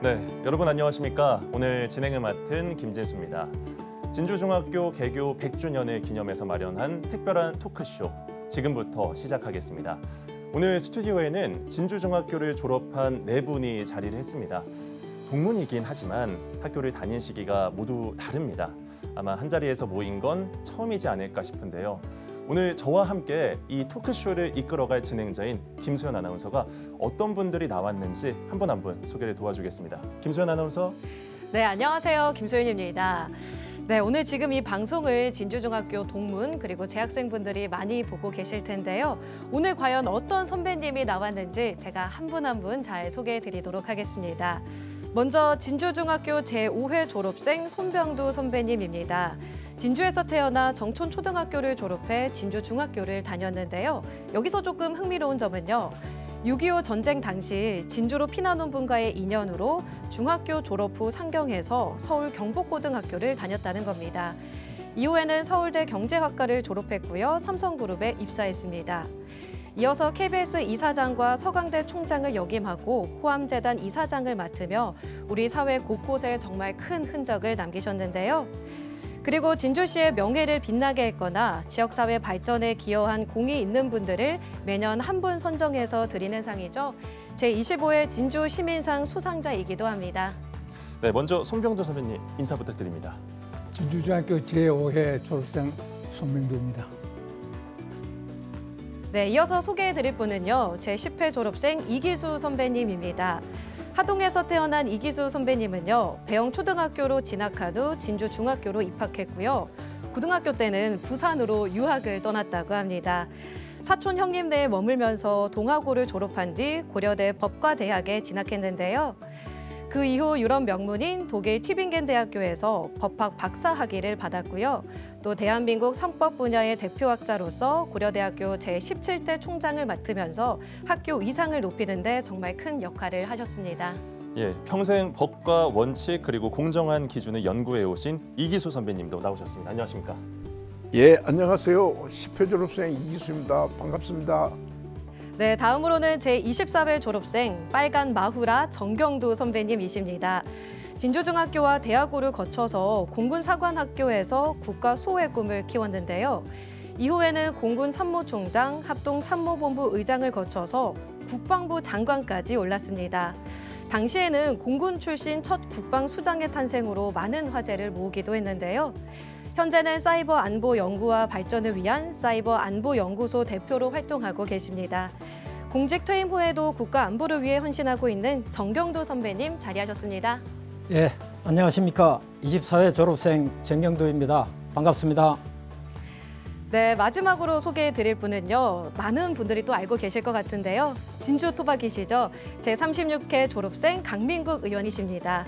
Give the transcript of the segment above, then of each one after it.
네, 여러분 안녕하십니까? 오늘 진행을 맡은 김진수입니다. 진주중학교 개교 100주년을 기념해서 마련한 특별한 토크쇼 지금부터 시작하겠습니다. 오늘 스튜디오에는 진주중학교를 졸업한 네 분이 자리를 했습니다. 동문이긴 하지만 학교를 다닌 시기가 모두 다릅니다. 아마 한자리에서 모인 건 처음이지 않을까 싶은데요. 오늘 저와 함께 이 토크쇼를 이끌어갈 진행자인 김수현 아나운서가 어떤 분들이 나왔는지 한 분 한 분 소개를 도와주겠습니다. 김수현 아나운서. 네, 안녕하세요. 김소연입니다. 네, 오늘 지금 이 방송을 진주중학교 동문 그리고 재학생분들이 많이 보고 계실 텐데요. 오늘 과연 어떤 선배님이 나왔는지 제가 한 분 한 분 잘 소개해 드리도록 하겠습니다. 먼저 진주중학교 제5회 졸업생 손병두 선배님입니다. 진주에서 태어나 정촌초등학교를 졸업해 진주중학교를 다녔는데요. 여기서 조금 흥미로운 점은요. 6.25 전쟁 당시 진주로 피난 온 분과의 인연으로 중학교 졸업 후 상경해서 서울 경복고등학교를 다녔다는 겁니다. 이후에는 서울대 경제학과를 졸업했고요. 삼성그룹에 입사했습니다. 이어서 KBS 이사장과 서강대 총장을 역임하고 호암재단 이사장을 맡으며 우리 사회 곳곳에 정말 큰 흔적을 남기셨는데요. 그리고 진주시의 명예를 빛나게 했거나 지역사회 발전에 기여한 공이 있는 분들을 매년 한 분 선정해서 드리는 상이죠. 제25회 진주 시민상 수상자이기도 합니다. 네, 먼저 손병두 선배님 인사 부탁드립니다. 진주중학교 제5회 졸업생 손병두입니다. 네, 이어서 소개해드릴 분은요. 제10회 졸업생 이기수 선배님입니다. 하동에서 태어난 이기수 선배님은요. 배영초등학교로 진학한 후 진주중학교로 입학했고요. 고등학교 때는 부산으로 유학을 떠났다고 합니다. 사촌 형님 내에 머물면서 동아고를 졸업한 뒤 고려대 법과대학에 진학했는데요. 그 이후 유럽 명문인 독일 튜빙겐 대학교에서 법학 박사 학위를 받았고요. 또 대한민국 산법 분야의 대표학자로서 고려대학교 제17대 총장을 맡으면서 학교 위상을 높이는 데 정말 큰 역할을 하셨습니다. 예, 평생 법과 원칙 그리고 공정한 기준을 연구해 오신 이기수 선배님도 나오셨습니다. 안녕하십니까? 예, 안녕하세요. 10회 졸업생 이기수입니다. 반갑습니다. 네, 다음으로는 제24회 졸업생 빨간 마후라 정경두 선배님이십니다. 진주중학교와 대학고를 거쳐서 공군사관학교에서 국가수호의 꿈을 키웠는데요. 이후에는 공군참모총장, 합동참모본부 의장을 거쳐서 국방부 장관까지 올랐습니다. 당시에는 공군 출신 첫 국방수장의 탄생으로 많은 화제를 모으기도 했는데요. 현재는 사이버 안보 연구와 발전을 위한 사이버 안보연구소 대표로 활동하고 계십니다. 공직 퇴임 후에도 국가 안보를 위해 헌신하고 있는 정경두 선배님 자리하셨습니다. 예, 안녕하십니까. 24회 졸업생 정경두입니다. 반갑습니다. 네, 마지막으로 소개해드릴 분은요. 많은 분들이 또 알고 계실 것 같은데요. 진주 토박이시죠. 제36회 졸업생 강민국 의원이십니다.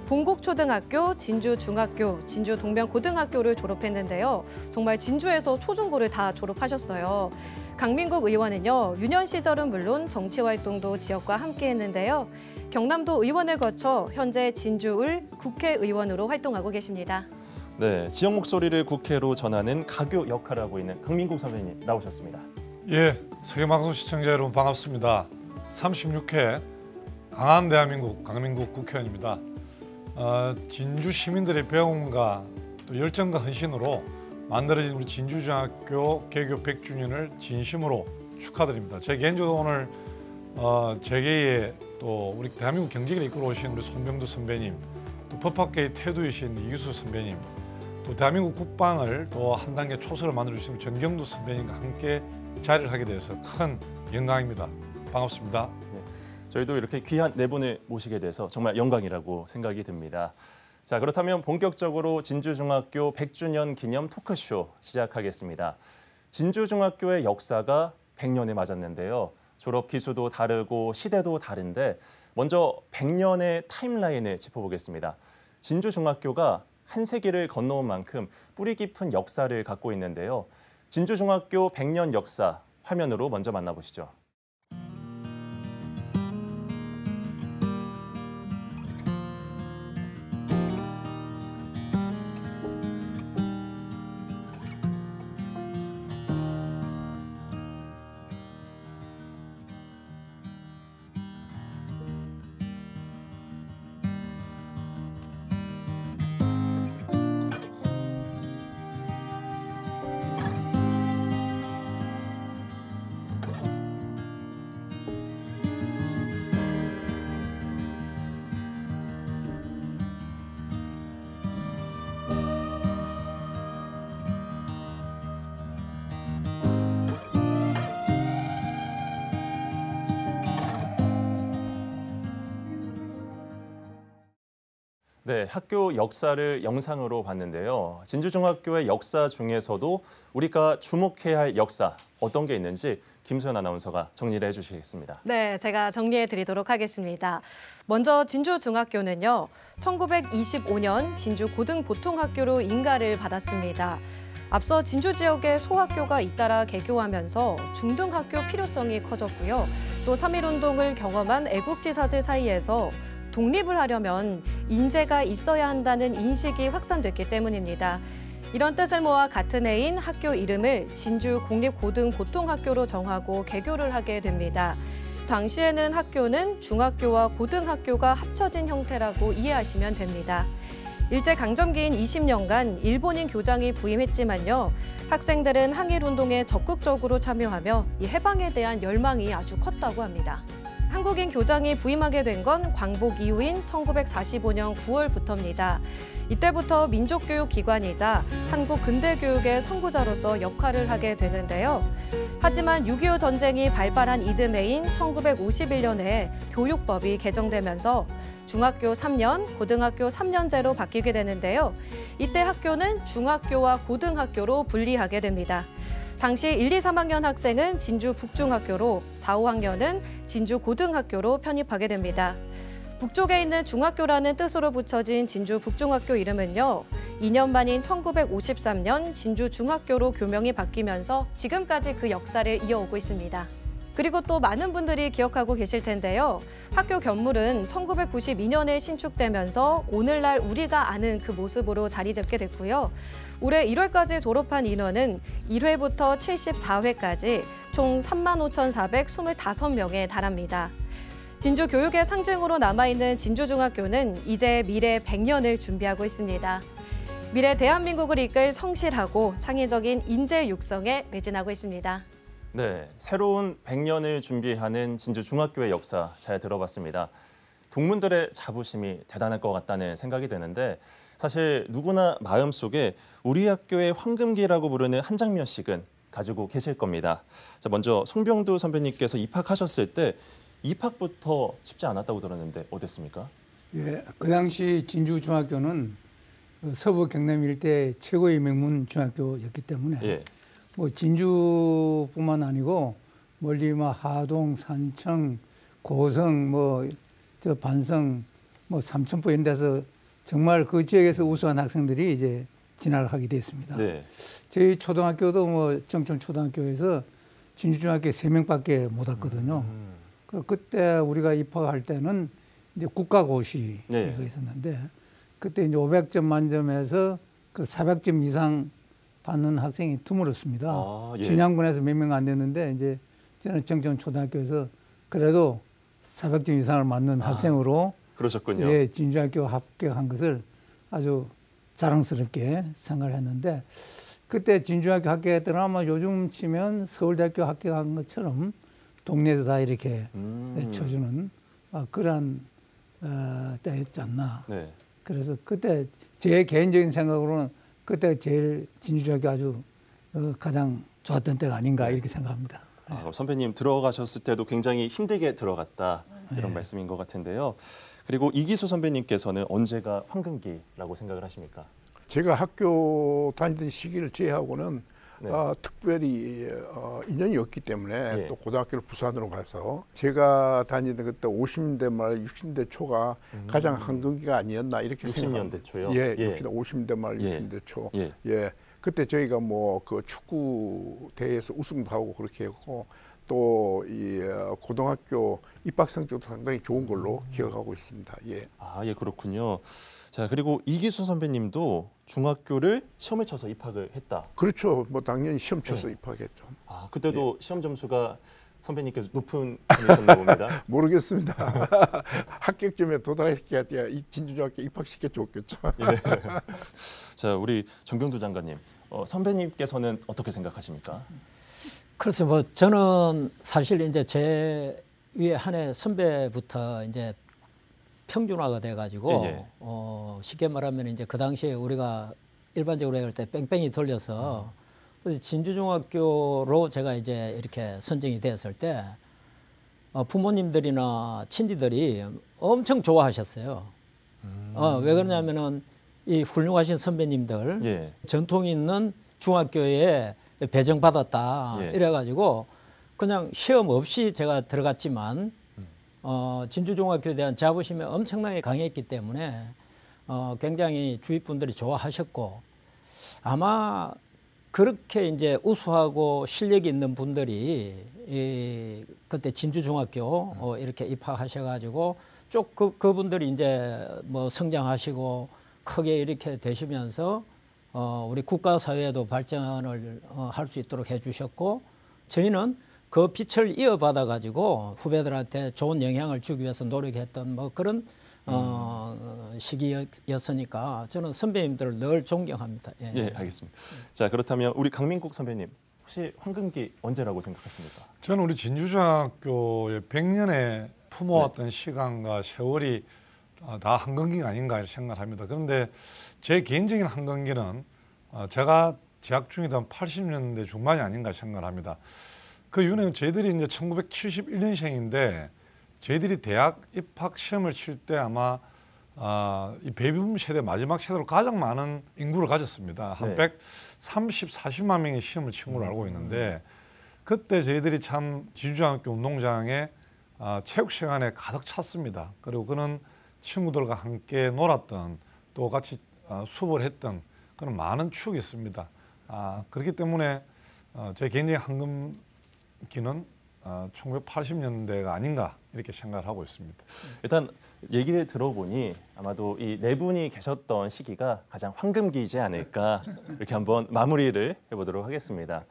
봉곡초등학교, 진주중학교, 진주동명고등학교를 졸업했는데요. 정말 진주에서 초중고를 다 졸업하셨어요. 강민국 의원은요. 유년 시절은 물론 정치활동도 지역과 함께 했는데요. 경남도 의원을 거쳐 현재 진주을 국회의원으로 활동하고 계십니다. 네, 지역 목소리를 국회로 전하는 가교 역할을 하고 있는 강민국 선배님 나오셨습니다. 예, 세계방송 시청자 여러분 반갑습니다. 36회 강한 대한민국 강민국 국회의원입니다. 진주 시민들의 배움과 또 열정과 헌신으로 만들어진 우리 진주중학교 개교 100주년을 진심으로 축하드립니다. 제 개인적으로 오늘 재계에 또 우리 대한민국 경제를 이끌어 오신 우리 손병두 선배님, 또 법학계의 태두이신 이기수 선배님, 또 대한민국 국방을 또 한 단계 초석을 만들어 주신 정경두 선배님과 함께 자리를 하게 돼서 큰 영광입니다. 반갑습니다. 네, 저희도 이렇게 귀한 네 분을 모시게 돼서 정말 영광이라고 생각이 듭니다. 자, 그렇다면 본격적으로 진주중학교 100주년 기념 토크쇼 시작하겠습니다. 진주중학교의 역사가 100년을 맞았는데요. 졸업 기수도 다르고 시대도 다른데 먼저 100년의 타임라인을 짚어보겠습니다. 진주중학교가 한 세기를 건너온 만큼 뿌리 깊은 역사를 갖고 있는데요. 진주중학교 100년 역사 화면으로 먼저 만나보시죠. 네, 학교 역사를 영상으로 봤는데요. 진주중학교의 역사 중에서도 우리가 주목해야 할 역사 어떤 게 있는지 김소연 아나운서가 정리를 해주시겠습니다. 네, 제가 정리해 드리도록 하겠습니다. 먼저 진주중학교는요, 1925년 진주고등보통학교로 인가를 받았습니다. 앞서 진주 지역에 소학교가 잇따라 개교하면서 중등학교 필요성이 커졌고요. 또 3.1운동을 경험한 애국지사들 사이에서 독립을 하려면 인재가 있어야 한다는 인식이 확산됐기 때문입니다. 이런 뜻을 모아 같은 해인 학교 이름을 진주국립고등보통학교로 정하고 개교를 하게 됩니다. 당시에는 학교는 중학교와 고등학교가 합쳐진 형태라고 이해하시면 됩니다. 일제강점기인 20년간 일본인 교장이 부임했지만요. 학생들은 항일운동에 적극적으로 참여하며 이 해방에 대한 열망이 아주 컸다고 합니다. 한국인 교장이 부임하게 된 건 광복 이후인 1945년 9월부터입니다. 이때부터 민족교육기관이자 한국 근대교육의 선구자로서 역할을 하게 되는데요. 하지만 6.25 전쟁이 발발한 이듬해인 1951년에 교육법이 개정되면서 중학교 3년, 고등학교 3년제로 바뀌게 되는데요. 이때 학교는 중학교와 고등학교로 분리하게 됩니다. 당시 1, 2, 3학년 학생은 진주 북중학교로, 4, 5학년은 진주 고등학교로 편입하게 됩니다. 북쪽에 있는 중학교라는 뜻으로 붙여진 진주 북중학교 이름은요, 2년 만인 1953년 진주 중학교로 교명이 바뀌면서 지금까지 그 역사를 이어오고 있습니다. 그리고 또 많은 분들이 기억하고 계실 텐데요. 학교 견물은 1992년에 신축되면서 오늘날 우리가 아는 그 모습으로 자리 잡게 됐고요. 올해 1월까지 졸업한 인원은 1회부터 74회까지 총 35,425명에 달합니다. 진주 교육의 상징으로 남아있는 진주중학교는 이제 미래 100년을 준비하고 있습니다. 미래 대한민국을 이끌 성실하고 창의적인 인재 육성에 매진하고 있습니다. 네, 새로운 100년을 준비하는 진주중학교의 역사 잘 들어봤습니다. 동문들의 자부심이 대단할 것 같다는 생각이 드는데 사실 누구나 마음속에 우리 학교의 황금기라고 부르는 한 장면씩은 가지고 계실 겁니다. 자, 먼저 송병두 선배님께서 입학하셨을 때 입학부터 쉽지 않았다고 들었는데 어땠습니까? 예, 그 당시 진주중학교는 서부 경남 일대 최고의 명문 중학교였기 때문에 예. 뭐 진주뿐만 아니고 멀리 뭐 하동, 산청, 고성, 뭐 저 반성, 뭐 삼천포 이런 데서 정말 그 지역에서 우수한 학생들이 이제 진학을 하게 됐습니다. 네. 저희 초등학교도 뭐 정천초등학교에서 진주중학교 3명밖에 못 왔거든요. 그때 우리가 입학할 때는 이제 국가고시가 네. 있었는데 그때 이제 500점 만점에서 그 400점 이상 받는 학생이 드물었습니다. 아, 예. 신양군에서 몇 명 안 됐는데 이제 저는 정천초등학교에서 그래도 400점 이상을 맞는 학생으로 그러셨군요. 예, 진주학교 합격한 것을 아주 자랑스럽게 생각을 했는데 그때 진주학교 합격했더니 아마 요즘 치면 서울대학교 합격한 것처럼 동네에서 다 이렇게 쳐주는 그런 때였지 않나. 네. 그래서 그때 제 개인적인 생각으로는 그때 제일 진주학교 아주 가장 좋았던 때가 아닌가 이렇게 생각합니다. 아, 선배님 들어가셨을 때도 굉장히 힘들게 들어갔다 이런 네. 말씀인 것 같은데요. 그리고 이기수 선배님께서는 언제가 황금기라고 생각을 하십니까? 제가 학교 다니던 시기를 제외하고는 네. 특별히 인연이 없기 때문에 예. 또 고등학교를 부산으로 가서 제가 다니던 그때 50대 말 60대 초가 가장 황금기가 아니었나 이렇게 60년대 초요? 예, 예. 50대 말 예. 60대 초. 예. 예. 그때 저희가 뭐 그 축구 대회에서 우승도 하고 그렇게 했고 또 이 고등학교 입학 성적도 상당히 좋은 걸로 기억하고 있습니다. 예. 아, 예, 그렇군요. 자, 그리고 이기수 선배님도 중학교를 시험을 쳐서 입학을 했다. 그렇죠. 뭐 당연히 시험 쳐서 네. 입학했죠. 아, 그때도 시험 점수가 선배님께서 높은 편이셨나 봅니다. 모르겠습니다. 합격점에 도달했기야 이 진주중학교 입학시켜 줬겠죠. 예. 자, 우리 정병두 장관님, 선배님께서는 어떻게 생각하십니까? 그래서 뭐 저는 사실 이제 제 위에 한 해 선배부터 이제 평준화가 돼가지고 예. 쉽게 말하면 이제 그 당시에 우리가 일반적으로 할 때 뺑뺑이 돌려서 그래서 진주중학교로 제가 이제 이렇게 선정이 되었을 때 부모님들이나 친지들이 엄청 좋아하셨어요. 왜 그러냐면은 이 훌륭하신 선배님들 예. 전통 있는 중학교에 배정받았다 예. 이래가지고 그냥 시험 없이 제가 들어갔지만 진주중학교에 대한 자부심이 엄청나게 강했기 때문에 굉장히 주위 분들이 좋아하셨고 아마 그렇게 이제 우수하고 실력이 있는 분들이 그때 진주중학교 이렇게 입학하셔가지고 쭉 그분들이 이제 뭐 성장하시고 크게 이렇게 되시면서 우리 국가 사회에도 발전을 할 수 있도록 해주셨고 저희는 그 빛을 이어받아 가지고 후배들한테 좋은 영향을 주기 위해서 노력했던 뭐 그런 시기였으니까 저는 선배님들을 늘 존경합니다. 예. 예, 알겠습니다. 자, 그렇다면 우리 강민국 선배님 혹시 황금기 언제라고 생각하십니까? 저는 우리 진주중학교의 100년에 품어왔던 시간과 세월이 다 한강기가 아닌가 이렇게 생각합니다. 그런데 제 개인적인 한강기는 제가 재학 중이던 80년대 중반이 아닌가 생각합니다. 그 이유는 저희들이 이제 1971년생인데 저희들이 대학 입학 시험을 칠 때 아마 이 베이비붐 세대 마지막 세대로 가장 많은 인구를 가졌습니다. 한 130, 40만 명이 시험을 친 걸로 알고 있는데 그때 저희들이 참 진주중학교 운동장에 체육 시간에 가득 찼습니다. 그리고 그는 친구들과 함께 놀았던 또 같이 수업을 했던 그런 많은 추억이 있습니다. 그렇기 때문에 제 개인적인 황금기는 1980년대가 아닌가 이렇게 생각을 하고 있습니다. 일단 얘기를 들어보니 아마도 이 네 분이 계셨던 시기가 가장 황금기이지 않을까 이렇게 한번 마무리를 해보도록 하겠습니다.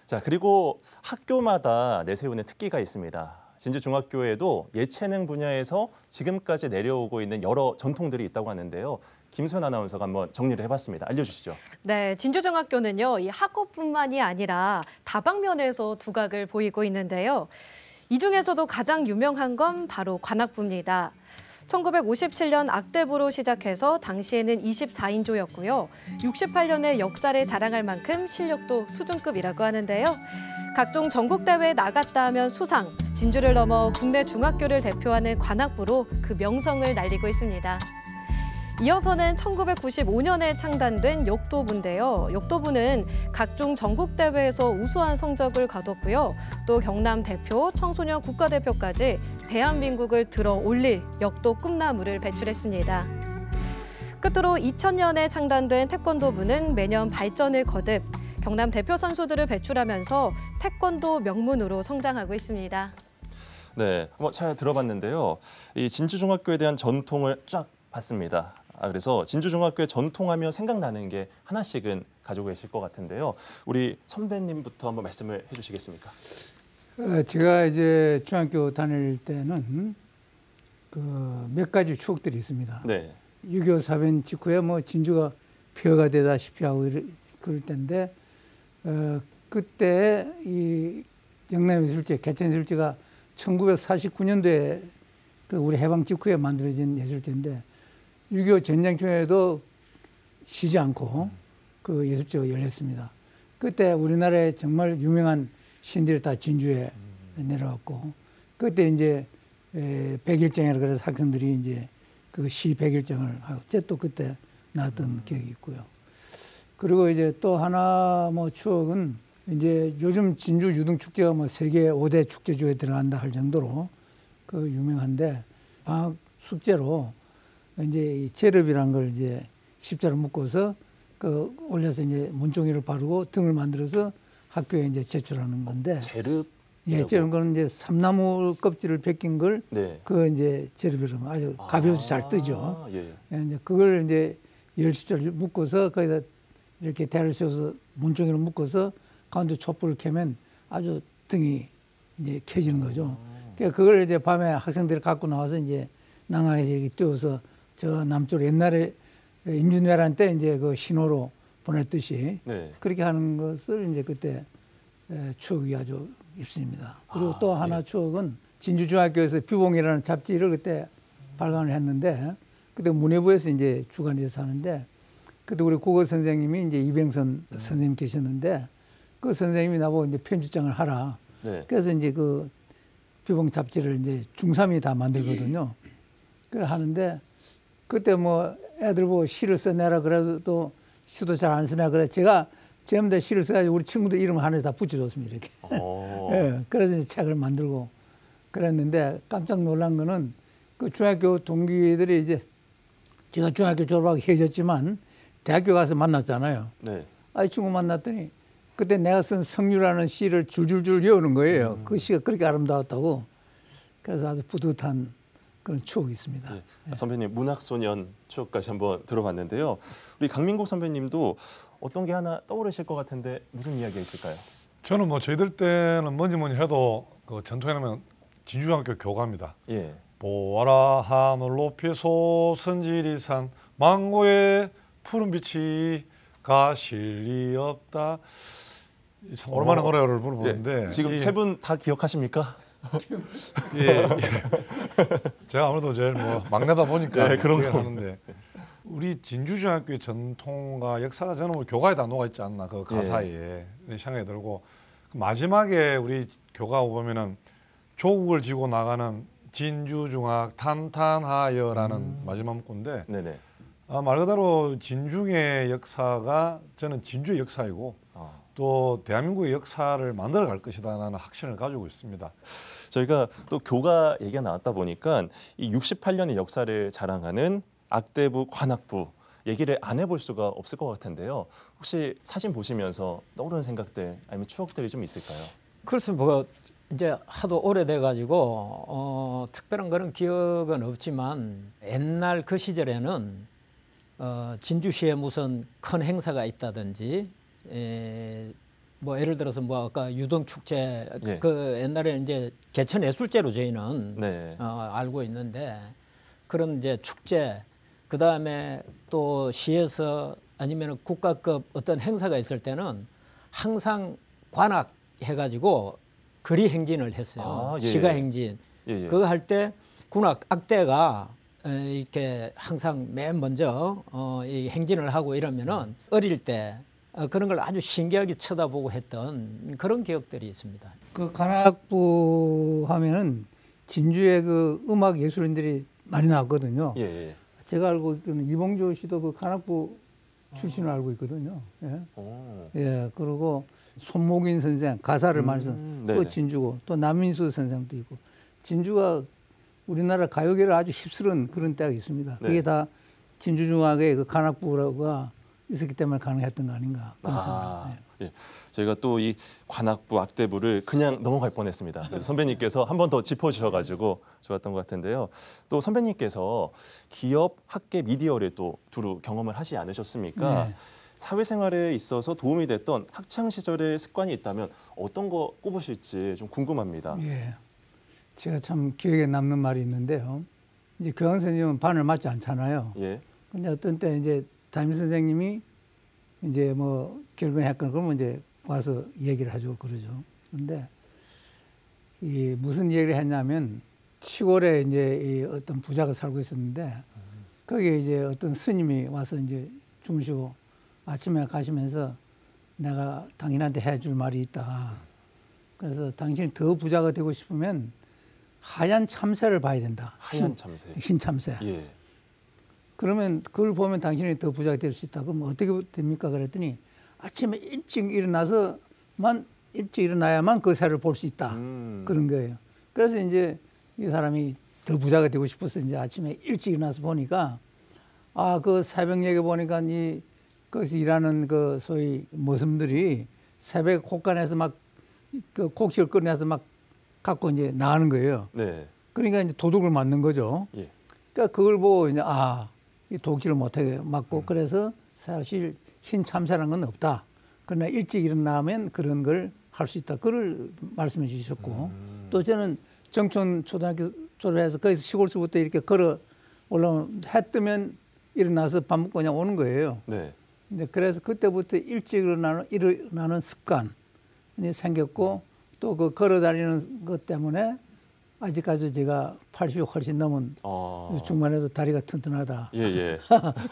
자, 그리고 학교마다 내세우는 특기가 있습니다. 진주중학교에도 예체능 분야에서 지금까지 내려오고 있는 여러 전통들이 있다고 하는데요. 김소연 아나운서가 한번 정리를 해봤습니다. 알려주시죠. 네, 진주중학교는요, 이 학업뿐만이 아니라 다방면에서 두각을 보이고 있는데요. 이 중에서도 가장 유명한 건 바로 관악부입니다. 1957년 악대부로 시작해서 당시에는 24인조였고요. 68년에 역사를 자랑할 만큼 실력도 수준급이라고 하는데요. 각종 전국대회에 나갔다 하면 수상, 진주를 넘어 국내 중학교를 대표하는 관악부로 그 명성을 날리고 있습니다. 이어서는 1995년에 창단된 역도부인데요. 역도부는 각종 전국대회에서 우수한 성적을 거뒀고요. 또 경남 대표, 청소년 국가대표까지 대한민국을 들어 올릴 역도 꿈나무를 배출했습니다. 끝으로 2000년에 창단된 태권도부는 매년 발전을 거듭 경남 대표 선수들을 배출하면서 태권도 명문으로 성장하고 있습니다. 네, 한번 잘 들어봤는데요. 이 진주중학교에 대한 전통을 쫙 봤습니다. 그래서 진주중학교의 전통하면 생각나는 게 하나씩은 가지고 계실 것 같은데요. 우리 선배님부터 한번 말씀을 해주시겠습니까? 제가 이제 중학교 다닐 때는 그 몇 가지 추억들이 있습니다. 네. 6.25 사변 직후에 뭐 진주가 폐허가 되다시피 하고 그럴 때인데 그때 이 영남예술제, 개천예술제가 1949년도에 그 우리 해방 직후에 만들어진 예술제인데 6.25 전쟁 중에도 쉬지 않고 그 예술제가 열렸습니다. 그때 우리나라에 정말 유명한 신들이 다 진주에 내려왔고 그때 이제 백일장이라 그래서 학생들이 이제 그 시 백일장을 하고 또 그때 나왔던 기억이 있고요. 그리고 이제 또 하나 뭐 추억은 이제 요즘 진주 유등축제가 뭐 세계 5대 축제주에 들어간다 할 정도로 그 유명한데 방학 숙제로 이제 이 제럽이란 걸 이제 십자로 묶어서 그 올려서 이제 문종이를 바르고 등을 만들어서 학교에 이제 제출하는 건데. 제릅? 예, 저런 거는 이제 삼나무 껍질을 벗긴 걸 그 이제 제럽이라고 아주 가벼워서 잘 뜨죠. 예. 예, 이제 그걸 이제 10십자를 묶어서 거기다 이렇게 대를 세워서 문종이를 묶어서 가운데 촛불을 켜면 아주 등이 이제 켜지는 거죠. 그러니까 그걸 이제 밤에 학생들이 갖고 나와서 이제 낭랑에서 이렇게 띄워서 저 남쪽으로 옛날에 임진왜란 때 이제 그 신호로 보냈듯이 그렇게 하는 것을 이제 그때 추억이 아주 있습니다. 그리고 또 하나 추억은 진주중학교에서 비봉이라는 잡지를 그때 발간을 했는데 그때 문예부에서 이제 주간에서 하는데 그때 우리 국어 선생님이 이제 이병선 선생님 계셨는데 그 선생님이 나보고 이제 편집장을 하라. 그래서 이제 그 비봉 잡지를 이제 중3이 다 만들거든요. 그걸 하는데 그때 뭐 애들 보고 시를 써내라 그래도 또 시도 잘 안 쓰냐 그래. 제가 전부 다 시를 써가지고 우리 친구들 이름 하나에 다 붙여줬습니다. 이렇게. 예, 그래서 이제 책을 만들고 그랬는데 깜짝 놀란 거는 그 중학교 동기들이 이제 제가 중학교 졸업하고 헤어졌지만 대학교 가서 만났잖아요. 네. 이 친구 만났더니 그때 내가 쓴 성류라는 시를 줄줄줄 외우는 거예요. 그 시가 그렇게 아름다웠다고. 그래서 아주 뿌듯한 그런 추억이 있습니다. 네. 선배님 문학소년 추억까지 한번 들어봤는데요. 우리 강민국 선배님도 어떤 게 하나 떠오르실 것 같은데 무슨 이야기가 있을까요? 저는 뭐 저희들 때는 뭐니 해도 그 전통에는 진주중학교 교가입니다. 예. 보아라 하늘 높이 솟은지리 산 망고의 푸른 빛이 가실 리 없다. 참 오랜만에 노래를 부르는데 예. 지금 세 분 다 기억하십니까? 예. 제가 아무래도 제일 뭐 막내다 보니까 예, 그런 거 하는데 우리 진주중학교의 전통과 역사가 저는 뭐 교가에 다 녹아 있지 않나 그 가사에 이런 생각이 들고 마지막에 우리 교가 보면은 조국을 지고 나가는 진주중학 탄탄하여라는 마지막 문구인데 네네. 말 그대로 진중의 역사가 저는 진주의 역사이고 또 대한민국의 역사를 만들어갈 것이다라는 확신을 가지고 있습니다. 저희가 또 교가 얘기가 나왔다 보니까 이 68년의 역사를 자랑하는 악대부 관악부 얘기를 안 해볼 수가 없을 것 같은데요. 혹시 사진 보시면서 떠오르는 생각들 아니면 추억들이 좀 있을까요? 그래서 뭐 이제 하도 오래돼 가지고 특별한 그런 기억은 없지만 옛날 그 시절에는 진주시에 무슨 큰 행사가 있다든지 뭐 예를 들어서 뭐 아까 유동 축제 예. 그 옛날에 이제 개천 예술제로 저희는 네. 알고 있는데 그런 이제 축제 그 다음에 또 시에서 아니면 국가급 어떤 행사가 있을 때는 항상 관악 해가지고 거리 행진을 했어요. 예. 시가 행진. 예. 그거 할 때 군악 악대가 이렇게 항상 맨 먼저 이 행진을 하고 이러면은 어릴 때 그런 걸 아주 신기하게 쳐다보고 했던 그런 기억들이 있습니다. 그 관악부 하면은 진주의 그 음악 예술인들이 많이 나왔거든요. 예. 제가 알고 있기로는 이봉조 씨도 그 관악부 출신을 알고 있거든요. 예. 예, 그리고 손목인 선생 가사를 많이 쓴 그 진주고 또 남민수 선생도 있고 진주가 우리나라 가요계를 아주 휩쓸은 그런 때가 있습니다. 그게 다 진주중학의 그 관악부가 있었기 때문에 가능했던 거 아닌가 그런 생각입니다. 예. 저희가 또 이 관악부 악대부를 그냥 넘어갈 뻔했습니다. 그래서 선배님께서 한 번 더 짚어주셔가지고 좋았던 것 같은데요. 또 선배님께서 기업, 학계, 미디어를 또 두루 경험을 하지 않으셨습니까? 네. 사회생활에 있어서 도움이 됐던 학창 시절의 습관이 있다면 어떤 거 꼽으실지 좀 궁금합니다. 예, 제가 참 기억에 남는 말이 있는데요. 이제 교장 선생님은 반을 맞지 않잖아요. 예. 근데 어떤 때 이제 담임 선생님이 이제 뭐 결근했거나 그러면 이제 와서 얘기를 하죠 그러죠. 그런데 이 무슨 얘기를 했냐면 시골에 이제 이 어떤 부자가 살고 있었는데 거기에 이제 어떤 스님이 와서 이제 주무시고 아침에 가시면서 내가 당신한테 해줄 말이 있다. 그래서 당신이 더 부자가 되고 싶으면 하얀 참새를 봐야 된다. 하얀 참새. 흰 참새. 예. 그러면 그걸 보면 당신이 더 부자가 될 수 있다. 그럼 어떻게 됩니까? 그랬더니 아침에 일찍 일어나야만 그 새를 볼 수 있다. 그런 거예요. 그래서 이제 이 사람이 더 부자가 되고 싶어서 이제 아침에 일찍 일어나서 보니까 그 새벽녘에 보니까 이 거기서 일하는 그 소위 머슴들이 새벽 곡간에서 막 그 곡식을 꺼내서 막 갖고 이제 나가는 거예요. 네. 그러니까 이제 도둑을 맞는 거죠. 예. 그러니까 그걸 보고 이제 이 독질을 못하게 맞고 그래서 사실 흰 참새라는 건 없다. 그러나 일찍 일어나면 그런 걸 할 수 있다. 그걸 말씀해 주셨고 또 저는 정촌 초등학교 졸업해서 거기서 시골서부터 이렇게 걸어 올라오면 해 뜨면 일어나서 밥 먹고 그냥 오는 거예요. 네. 이제 그래서 그때부터 일찍 일어나는 습관이 생겼고 또 그 걸어 다니는 것 때문에 아직까지 제가 80이 훨씬 넘은 중반에도 다리가 튼튼하다. 예.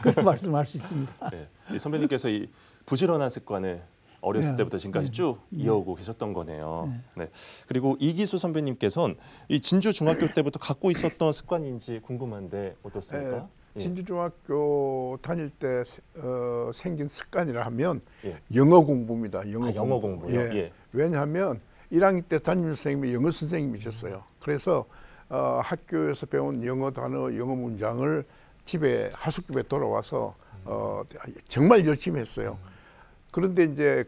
그런 말씀할 수 있습니다. 네. 이 선배님께서 이 부지런한 습관을 어렸을 때부터 지금까지 쭉 이어오고 계셨던 거네요. 네. 그리고 이기수 선배님께서는 이 진주 중학교 때부터 갖고 있었던 습관인지 궁금한데 어떻습니까? 진주중학교 다닐 때 생긴 습관이라 하면 예. 영어 공부입니다. 영어 공부요? 예. 예. 왜냐하면 1학년 때 담임 선생님이 영어 선생님이셨어요. 그래서 학교에서 배운 영어 단어, 영어 문장을 집에 하숙집에 돌아와서 정말 열심히 했어요. 그런데 이제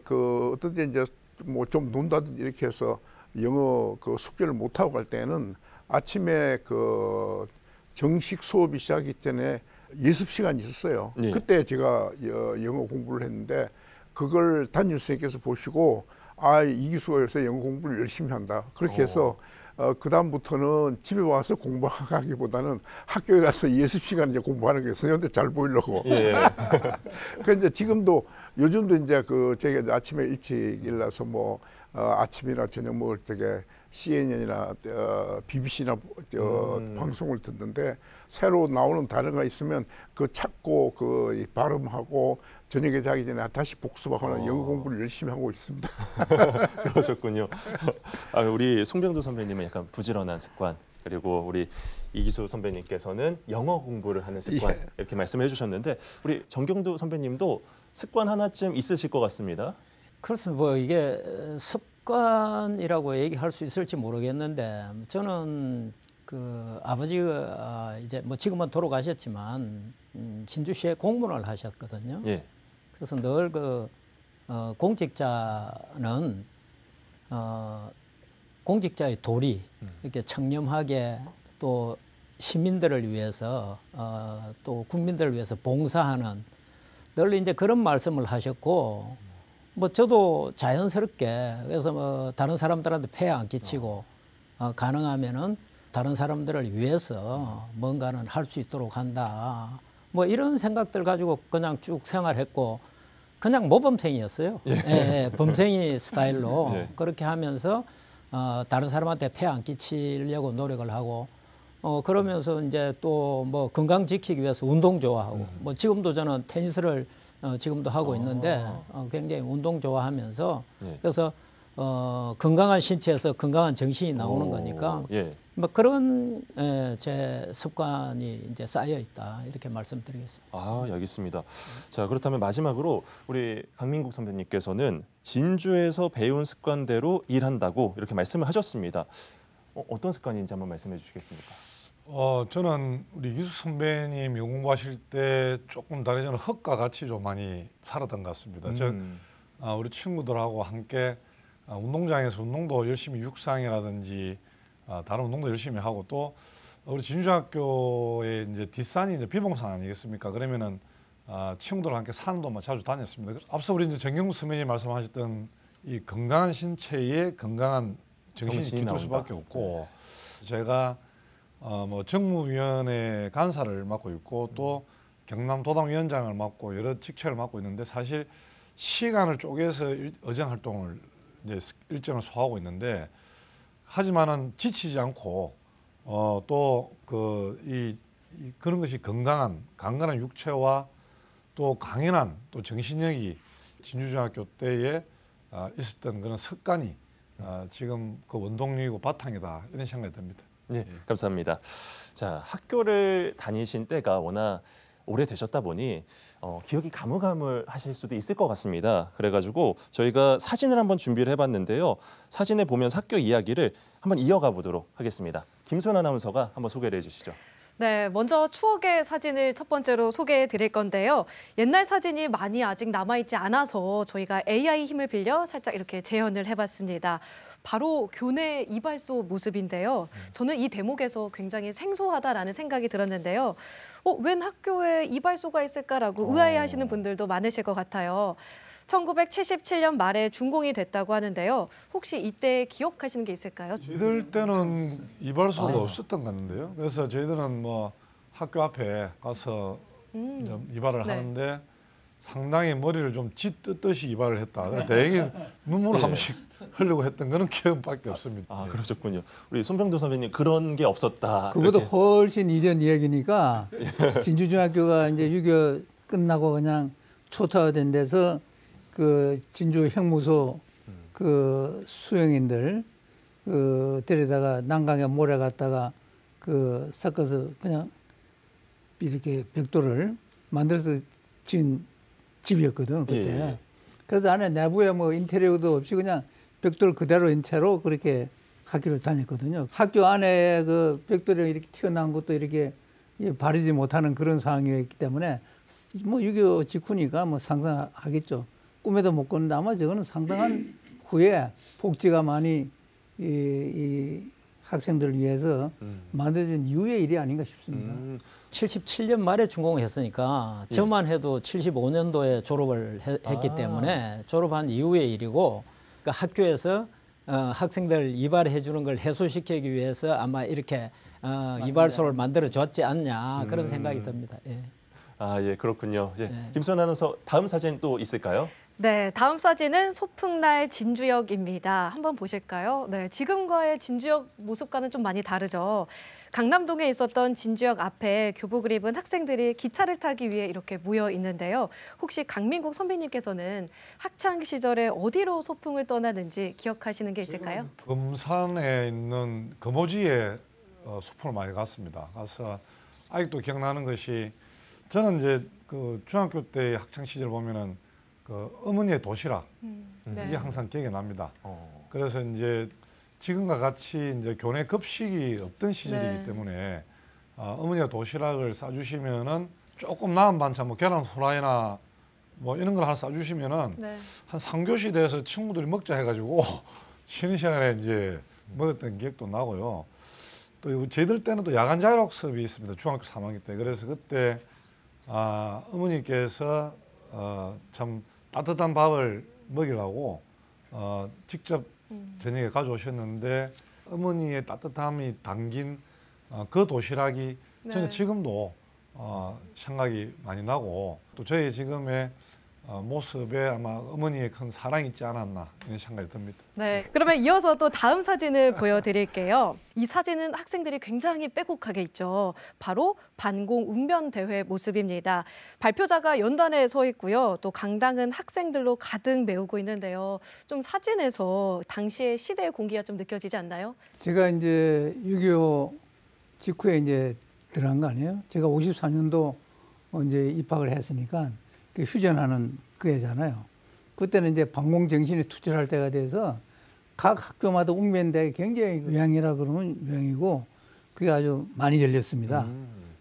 어떤 때 이제 뭐 좀 논다든지 이렇게 해서 영어 숙제를 못 하고 갈 때는 아침에 정식 수업이 시작하기 전에 예습 시간이 있었어요. 예. 그때 제가 영어 공부를 했는데 그걸 담임 선생님께서 보시고 이기수가 요새 영어 공부를 열심히 한다. 그렇게 해서 그 다음부터는 집에 와서 공부하기보다는 학교에 가서 예습 시간에 이제 공부하는 게 선생님한테 잘 보이려고. 예. 그 이제 지금도 요즘도 이제 제가 아침에 일찍 일어나서 뭐 아침이나 저녁 먹을 적에 CNN이나 BBC나 방송을 듣는데 새로 나오는 단어가 있으면 찾고 발음하고 저녁에 자기 전에 다시 복습하거나 영어 공부를 열심히 하고 있습니다. 그러셨군요. 우리 송병두 선배님은 약간 부지런한 습관, 그리고 우리 이기수 선배님께서는 영어 공부를 하는 습관, 예. 이렇게 말씀해 주셨는데 우리 정경두 선배님도 습관 하나쯤 있으실 것 같습니다. 그렇습니다. 뭐 이게 습관이라고 얘기할 수 있을지 모르겠는데 저는 아버지가 이제 뭐 지금은 돌아가셨지만 진주시에 공무원을 하셨거든요. 예. 그래서 늘 공직자는 공직자의 도리, 이렇게 청렴하게 또 시민들을 위해서 또 국민들을 위해서 봉사하는 늘 이제 그런 말씀을 하셨고, 뭐 저도 자연스럽게 그래서 뭐 다른 사람들한테 폐해 안 끼치고 가능하면은 다른 사람들을 위해서 뭔가는 할 수 있도록 한다. 뭐 이런 생각들 가지고 그냥 쭉 생활했고 그냥 모범생이었어요. 예, 범생이 스타일로 예. 그렇게 하면서 다른 사람한테 폐해 안 끼치려고 노력을 하고 그러면서 이제 또 뭐 건강 지키기 위해서 운동 좋아하고 뭐 지금도 저는 테니스를 지금도 하고 있는데 굉장히 운동 좋아하면서 예. 그래서 건강한 신체에서 건강한 정신이 나오는 거니까 예. 뭐 그런 제 습관이 이제 쌓여 있다 이렇게 말씀드리겠습니다. 알겠습니다. 자, 그렇다면 마지막으로 우리 강민국 선배님께서는 진주에서 배운 습관대로 일한다고 이렇게 말씀을 하셨습니다. 어떤 습관인지 한번 말씀해 주시겠습니까? 저는 우리 이기수 선배님 영어 공부하실 때 조금 다르지 않은 흙과 같이 좀 많이 살았던 것 같습니다. 즉 우리 친구들하고 함께 운동장에서 운동도 열심히 육상이라든지 다른 운동도 열심히 하고 또 우리 진주중학교의 이제 뒷산이 이제 비봉산 아니겠습니까? 그러면은 친구들과 함께 산도 자주 다녔습니다. 앞서 우리 이제 정경수 선배님 말씀하셨던 이 건강한 신체에 건강한 정신이 깃들 수밖에 없고 제가 뭐 정무위원회 간사를 맡고 있고 또 경남도당위원장을 맡고 여러 직책을 맡고 있는데 사실 시간을 쪼개서 의정 활동을 이제 일정을 소화하고 있는데 하지만은 지치지 않고 또 그런 것이 강건한 육체와 또 강인한 또 정신력이 진주중학교 때에 있었던 그런 습관이 지금 그 원동력이고 바탕이다 이런 생각이 듭니다. 네, 감사합니다. 자, 학교를 다니신 때가 워낙 오래되셨다 보니 기억이 가물가물하실 수도 있을 것 같습니다. 그래가지고 저희가 사진을 한번 준비를 해봤는데요. 사진에 보면서 학교 이야기를 한번 이어가 보도록 하겠습니다. 김소연 아나운서가 한번 소개를 해주시죠. 네, 먼저 추억의 사진을 첫 번째로 소개해 드릴 건데요. 옛날 사진이 많이 아직 남아있지 않아서 저희가 AI 힘을 빌려 살짝 이렇게 재현을 해봤습니다. 바로 교내 이발소 모습인데요. 저는 이 대목에서 굉장히 생소하다라는 생각이 들었는데요. 웬 학교에 이발소가 있을까라고 의아해하시는 분들도 많으실 것 같아요. 1977년 말에 준공이 됐다고 하는데요. 혹시 이때 기억하시는 게 있을까요? 저희들 때는 이발소가 없었던 것 같은데요. 그래서 저희들은 뭐 학교 앞에 가서 이발을 네. 하는데 상당히 머리를 좀 찢듯이 이발을 했다. 대개 눈물을 한 번씩 흘리고 했던 그런 기억밖에 없습니다. 그러셨군요. 우리 손병두 선배님 그런 게 없었다. 그보다 이렇게. 훨씬 이전 이야기니까 진주중학교가 이제 6.25 끝나고 그냥 초토화된 데서 그 진주 형무소 그 수용인들 데려다가 난강에 모래 갔다가 섞어서 그냥 이렇게 벽돌을 만들어서 지은 집이었거든 그때. 예. 그래서 안에 내부에 뭐 인테리어도 없이 그냥 벽돌 그대로인 채로 그렇게 학교를 다녔거든요. 학교 안에 그 벽돌이 이렇게 튀어나온 것도 이렇게 바르지 못하는 그런 상황이었기 때문에 뭐 6.25 직후니까 뭐 상상하겠죠. 꿈에도 못 꿨는데 아마 저거는 상당한 후에 복지가 많이 이 학생들을 위해서 만들어진 이후의 일이 아닌가 싶습니다. 77년 말에 준공을 했으니까 저만 해도 75년도에 졸업을 했기 때문에 졸업한 이후의 일이고 그 학교에서 학생들 이발해 주는 걸 해소시키기 위해서 아마 이렇게 이발소를 만들어 줬지 않냐 그런 생각이 듭니다. 예. 아, 예, 그렇군요. 예. 네. 김소연 아나운서 다음 사진 또 있을까요? 네, 다음 사진은 소풍날 진주역입니다. 한번 보실까요? 네, 지금과의 진주역 모습과는 좀 많이 다르죠. 강남동에 있었던 진주역 앞에 교복을 입은 학생들이 기차를 타기 위해 이렇게 모여 있는데요. 혹시 강민국 선배님께서는 학창 시절에 어디로 소풍을 떠나는지 기억하시는 게 있을까요? 금산에 있는 금오지에 소풍을 많이 갔습니다. 가서 아직도 기억나는 것이 저는 이제 그 중학교 때 학창 시절 보면은 그 어머니의 도시락 네. 이게 항상 기억이 납니다. 그래서 이제 지금과 같이 이제 교내 급식이 없던 시절이기 네. 때문에 어머니가 도시락을 싸주시면은 조금 나은 반찬 뭐 계란 후라이나 뭐 이런 걸 하나 싸주시면은 네. 한 3교시 돼서 친구들이 먹자 해가지고 쉬는 시간에 이제 먹었던 기억도 나고요. 또 저희들 때는 또 야간 자율학 수업이 있습니다. 중학교 3학년 때. 그래서 그때 어머니께서 참 따뜻한 밥을 먹이라고 직접 저녁에 가져오셨는데 어머니의 따뜻함이 담긴 그 도시락이 저는 네. 지금도 생각이 많이 나고 또 저희 지금의 모습에 아마 어머니의 큰 사랑이 있지 않았나 이런 생각이 듭니다. 네, 그러면 이어서 또 다음 사진을 보여드릴게요. 이 사진은 학생들이 굉장히 빼곡하게 있죠. 바로 반공 웅변 대회 모습입니다. 발표자가 연단에 서 있고요. 또 강당은 학생들로 가득 메우고 있는데요. 좀 사진에서 당시의 시대의 공기가 좀 느껴지지 않나요? 제가 이제 6.25 직후에 이제 들어간 거 아니에요? 제가 54년도 이제 입학을 했으니까 그 휴전하는 그 해잖아요. 그때는 이제 반공 정신이 투철할 때가 돼서 각 학교마다 웅변대회 굉장히 유행이라 그러면 유행이고 그게 아주 많이 열렸습니다.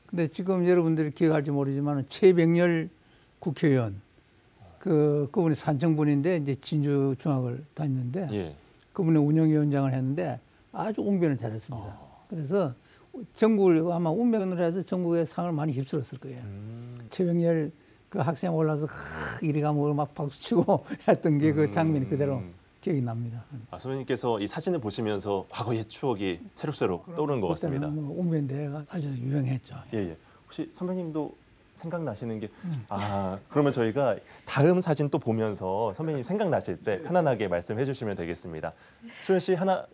근데 지금 여러분들이 기억할지 모르지만 최병렬 국회의원 그분이 산청분인데 이제 진주 중학을 다녔는데 예. 그분이 운영위원장을 했는데 아주 웅변을 잘했습니다. 그래서 전국을 아마 웅변으로 해서 전국에 상을 많이 휩쓸었을 거예요. 최병렬 그 학생 올라서 이리 가면 막 박수치고 했던 게 그 장면이 그대로 기억이 납니다. 선배님께서 이 사진을 보시면서 과거의 추억이 새록새록 떠오르는 것 같습니다. 그때는 뭐 웅변대회가 아주 유명했죠. 예, 예. 혹시 선배님도 생각나시는 게 그러면 저희가 다음 사진 또 보면서 선배님 생각나실 때 편안하게 말씀해 주시면 되겠습니다. 소연 씨 하나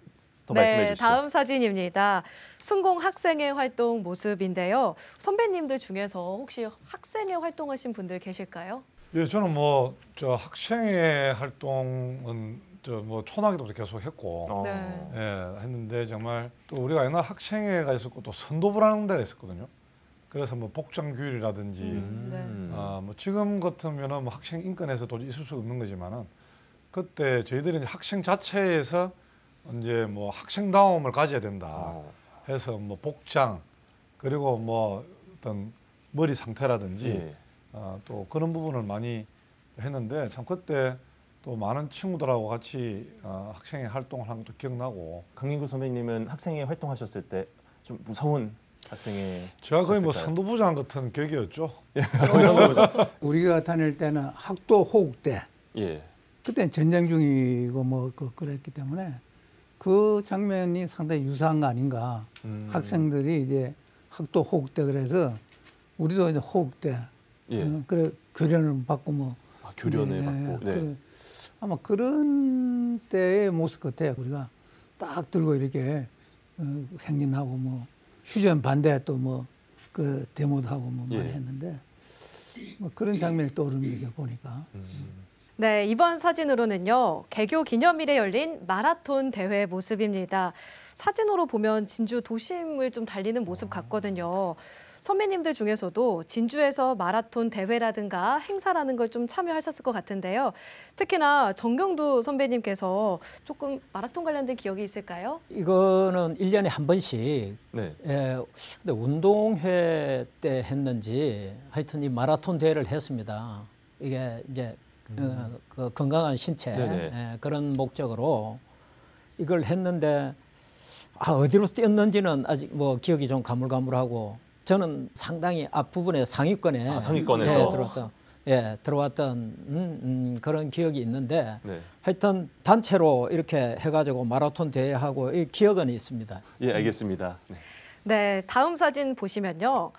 더 말씀해 주시죠. 다음 사진입니다. 순공 학생회 활동 모습인데요. 선배님들 중에서 혹시 학생회 활동하신 분들 계실까요? 예, 저는 뭐 저 학생회 활동은 저 뭐 초등학교 때부터 계속 했고, 네. 예, 했는데 정말 또 우리가 옛날 학생회가 있었고 또 선도부라는 데가 있었거든요. 그래서 뭐 복장 규율이라든지, 네. 뭐 지금 같으면은 뭐 학생 인권에서 도저히 있을 수 없는 거지만은 그때 저희들이 이제 학생 자체에서 이제 뭐 학생다움을 가져야 된다 해서 뭐 복장 그리고 뭐 어떤 머리 상태라든지 예. 또 그런 부분을 많이 했는데 참 그때 또 많은 친구들하고 같이 학생회 활동을 한 것도 기억나고. 강민구 선배님은 학생회 활동하셨을 때 좀 무서운 학생회 제가 거의 뭐 있었을까요? 선도부장 같은 격이었죠. 거의 선배님이죠. 우리가 다닐 때는 학도 호국대 예. 그때는 전쟁 중이고 뭐 그랬기 때문에 그 장면이 상당히 유사한 거 아닌가. 학생들이 이제 학도 호국대 그래서 우리도 이제 호국대 예. 그래 교련을 받고 뭐 교련을 이제, 받고. 네. 아마 그런 때의 모습 같아요. 우리가 딱 들고 이렇게 행진하고 뭐 휴전 반대 또 뭐 그 데모도 하고 뭐 많이 예. 했는데 뭐 그런 장면이 떠오르는 거죠 보니까. 네, 이번 사진으로는요. 개교 기념일에 열린 마라톤 대회 모습입니다. 사진으로 보면 진주 도심을 좀 달리는 모습 같거든요. 선배님들 중에서도 진주에서 마라톤 대회라든가 행사라는 걸 좀 참여하셨을 것 같은데요. 특히나 정경두 선배님께서 조금 마라톤 관련된 기억이 있을까요? 이거는 1년에 한 번씩 네. 근데 운동회 때 했는지 하여튼 이 마라톤 대회를 했습니다. 이게 이제 그 건강한 신체 그런 목적으로 이걸 했는데 어디로 뛰었는지는 아직 뭐 기억이 좀 가물가물하고 저는 상당히 앞부분에 상위권에 상위권에서 들어왔던 그런 기억이 있는데 하여튼 단체로 이렇게 해가지고 마라톤 대회하고 이 기억은 있습니다. 예, 알겠습니다. 네, 다음 사진 보시면요.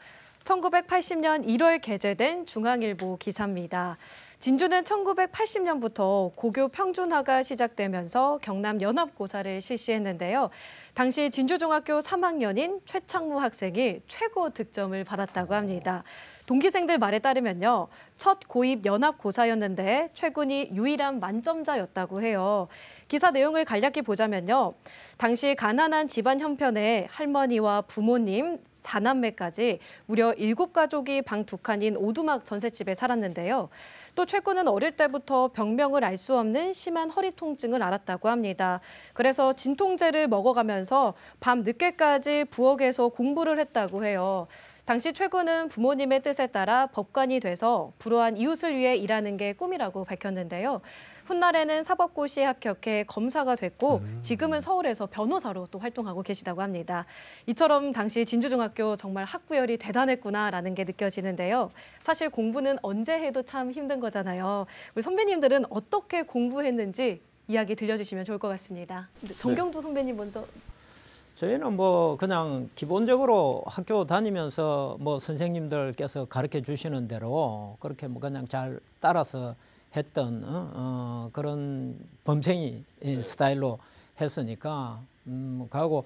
1980년 1월 게재된 중앙일보 기사입니다. 진주는 1980년부터 고교 평준화가 시작되면서 경남 연합고사를 실시했는데요. 당시 진주중학교 3학년인 최창무 학생이 최고 득점을 받았다고 합니다. 동기생들 말에 따르면요. 첫 고입 연합고사였는데 최군이 유일한 만점자였다고 해요. 기사 내용을 간략히 보자면요. 당시 가난한 집안 형편에 할머니와 부모님, 4남매까지 무려 7가족이 방 2칸인 오두막 전셋집에 살았는데요. 또 최군은 어릴 때부터 병명을 알 수 없는 심한 허리 통증을 앓았다고 합니다. 그래서 진통제를 먹어가면서 밤 늦게까지 부엌에서 공부를 했다고 해요. 당시 최군은 부모님의 뜻에 따라 법관이 돼서 불우한 이웃을 위해 일하는 게 꿈이라고 밝혔는데요. 훗날에는 사법고시에 합격해 검사가 됐고 지금은 서울에서 변호사로 또 활동하고 계시다고 합니다. 이처럼 당시 진주중학교 정말 학구열이 대단했구나라는 게 느껴지는데요. 사실 공부는 언제 해도 참 힘든 거잖아요. 우리 선배님들은 어떻게 공부했는지 이야기 들려주시면 좋을 것 같습니다. 정경두 선배님 먼저. 저희는 뭐 그냥 기본적으로 학교 다니면서 뭐 선생님들께서 가르쳐 주시는 대로 그렇게 뭐 그냥 잘 따라서 했던 그런 범생이 스타일로 했으니까 가고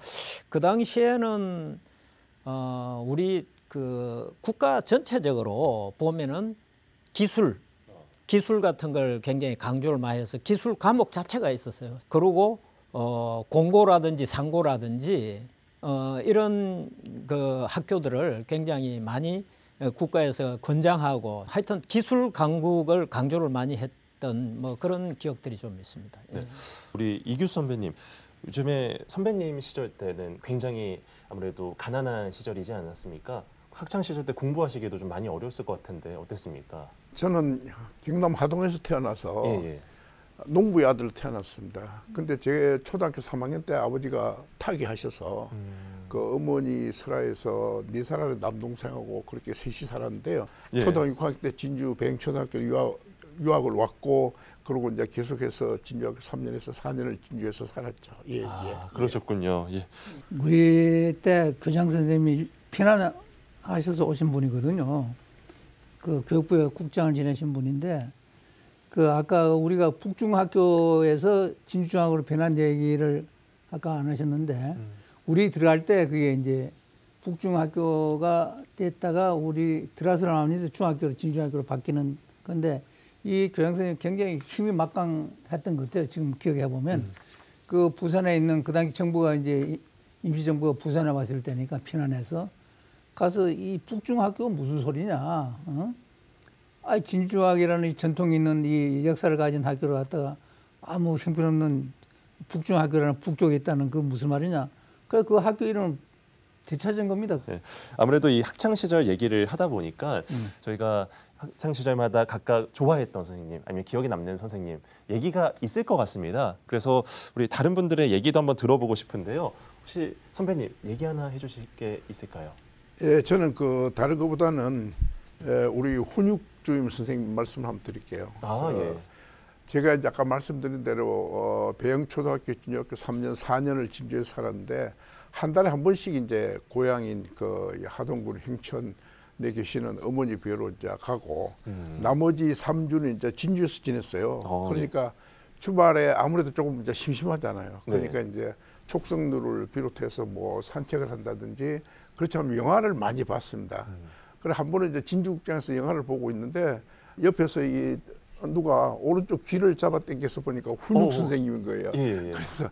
그 당시에는 우리 그 국가 전체적으로 보면은 기술 같은 걸 굉장히 강조를 많이 해서 기술 과목 자체가 있었어요. 그리고 공고라든지 상고라든지 이런 그 학교들을 굉장히 많이 국가에서 권장하고 하여튼 기술 강국을 강조를 많이 했던 뭐 그런 기억들이 좀 있습니다. 네. 우리 이규 선배님, 요즘에 선배님 시절 때는 굉장히 아무래도 가난한 시절이지 않았습니까? 학창 시절 때 공부하시기도 좀 많이 어려웠을 것 같은데 어땠습니까? 저는 경남 하동에서 태어나서 농부의 아들로 태어났습니다. 근데 제 초등학교 3학년 때 아버지가 타계하셔서 그 어머니 설화에서 4살 남동생하고 그렇게 셋이 살았는데요. 초등학교 6학년 때 진주 배영초등학교 유학을 왔고 그리고 이제 계속해서 진주학교 3년에서 4년을 진주에서 살았죠. 그러셨군요. 예. 우리 때 교장 선생님이 피난하셔서 오신 분이거든요. 그 교육부에 국장을 지내신 분인데 그 아까 우리가 북중학교에서 진주중학교로 변한 얘기를 아까 안 하셨는데 우리 들어갈 때 그게 이제 북중학교가 됐다가 우리 들어서 나오면서 중학교로 진주중학교로 바뀌는 건데 이 교장 선생님이 굉장히 힘이 막강했던 것 같아요. 지금 기억해 보면 그 부산에 있는 그 당시 정부가 이제 임시정부가 부산에 왔을 때니까 피난해서 가서 이 북중학교가 무슨 소리냐? 진주학이라는 전통이 있는 이 역사를 가진 학교를 갔다가 아무 형편없는 북중학교라는 북쪽에 있다는 그 무슨 말이냐? 그래 그 학교 이름을 되찾은 겁니다. 네. 아무래도 이 학창 시절 얘기를 하다 보니까 저희가 학창 시절마다 각각 좋아했던 선생님 아니면 기억에 남는 선생님 얘기가 있을 것 같습니다. 그래서 우리 다른 분들의 얘기도 한번 들어보고 싶은데요. 혹시 선배님 얘기 하나 해주실 게 있을까요? 예, 저는 그 다른 것보다는 우리 훈육주임 선생님 말씀을 한번 드릴게요. 제가 이제 아까 말씀드린 대로 배영초등학교, 진주학교 3년, 4년을 진주에서 살았는데 한 달에 한 번씩 이제 고향인 그 하동군 행천에 계시는 어머니 뵈러 이제 가고 나머지 3주는 이제 진주에서 지냈어요. 그러니까 주말에 아무래도 조금 이제 심심하잖아요. 그러니까 이제 촉성루를 비롯해서 뭐 산책을 한다든지 그렇지 않으면 영화를 많이 봤습니다. 그래 한 번은 이제 진주극장에서 영화를 보고 있는데 옆에서 누가 오른쪽 귀를 잡아 당겨서 보니까 훈육 선생님인 거예요. 그래서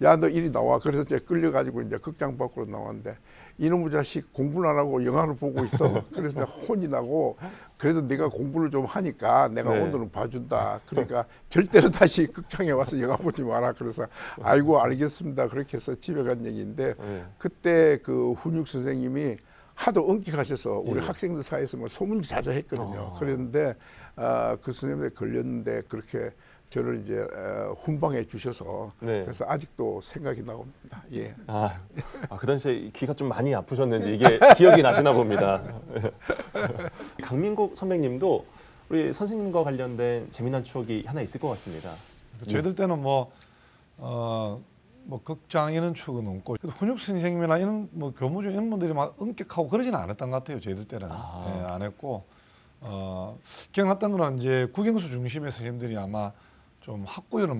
야, 너 이리 나와. 그래서 이제 끌려가지고 이제 극장 밖으로 나왔는데 이놈의 자식 공부를 안 하고 영화를 보고 있어. 그래서 내가 혼이 나고 그래도 네가 공부를 좀 하니까 내가 네. 오늘은 봐준다. 그러니까 절대로 다시 극장에 와서 영화 보지 마라. 그래서 아이고 알겠습니다. 그렇게 해서 집에 간 얘기인데 네. 그때 그 훈육 선생님이 하도 엄격하셔서 우리 예. 학생들 사이에서 뭐 소문이 자자했거든요. 그랬는데 그 선생님한테 걸렸는데 그렇게 저를 이제 훈방해 주셔서 네. 그래서 아직도 생각이 나옵니다. 예. 그 당시에 귀가 좀 많이 아프셨는지 이게 기억이 나시나 봅니다. 강민국 선배님도 우리 선생님과 관련된 재미난 추억이 하나 있을 것 같습니다. 저희들 때는 뭐 극장에는 추억은 없고 훈육 선생님이나 이런 뭐 교무 중 이런 분들이 막 엄격하고 그러지는 않았던 것 같아요. 저희들 때는 예, 안 했고 기억났던 거는 이제 국영수 중심의 선생님들이 아마 좀 학구열을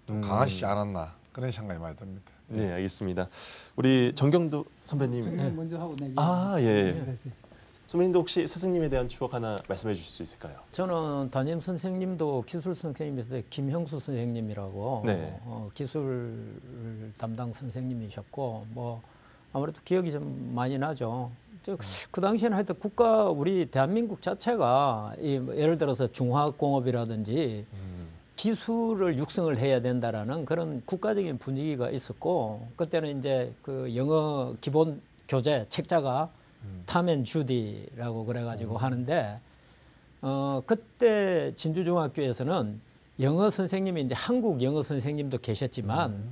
강하시지 않았나 그런 생각이 많이 듭니다. 네, 알겠습니다. 우리 정경도 선배님. 선생님 먼저 하고 내기. 예. 선배님도 혹시 스승님에 대한 추억 하나 말씀해 주실 수 있을까요? 저는 담임 선생님도 기술 선생님에서 김형수 선생님이라고 네. 기술 담당 선생님이셨고 뭐 아무래도 기억이 좀 많이 나죠. 그 당시에는 하여튼 우리 대한민국 자체가 예를 들어서 중화공업이라든지 기술을 육성을 해야 된다라는 그런 국가적인 분위기가 있었고 그때는 이제 그 영어 기본 교재 책자가 탐 앤 주디라고 그래가지고 하는데 그때 진주중학교에서는 영어 선생님이 이제 한국 영어 선생님도 계셨지만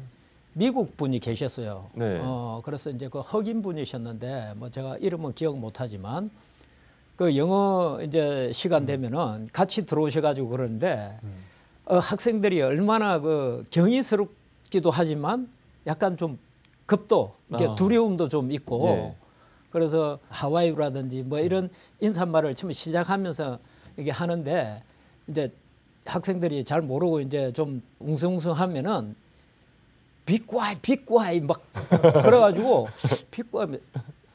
미국 분이 계셨어요. 네. 그래서 이제 그 흑인 분이셨는데 뭐 제가 이름은 기억 못하지만 그 영어 이제 시간 되면은 같이 들어오셔가지고 그러는데 학생들이 얼마나 그 경이스럽기도 하지만 약간 좀 겁도 이렇게 두려움도 좀 있고. 예. 그래서 하와이라든지 뭐 이런 인사말을 처음 시작하면서 이게 하는데 이제 학생들이 잘 모르고 이제 좀 웅성웅성하면은 비과이 막 그래가지고 비과이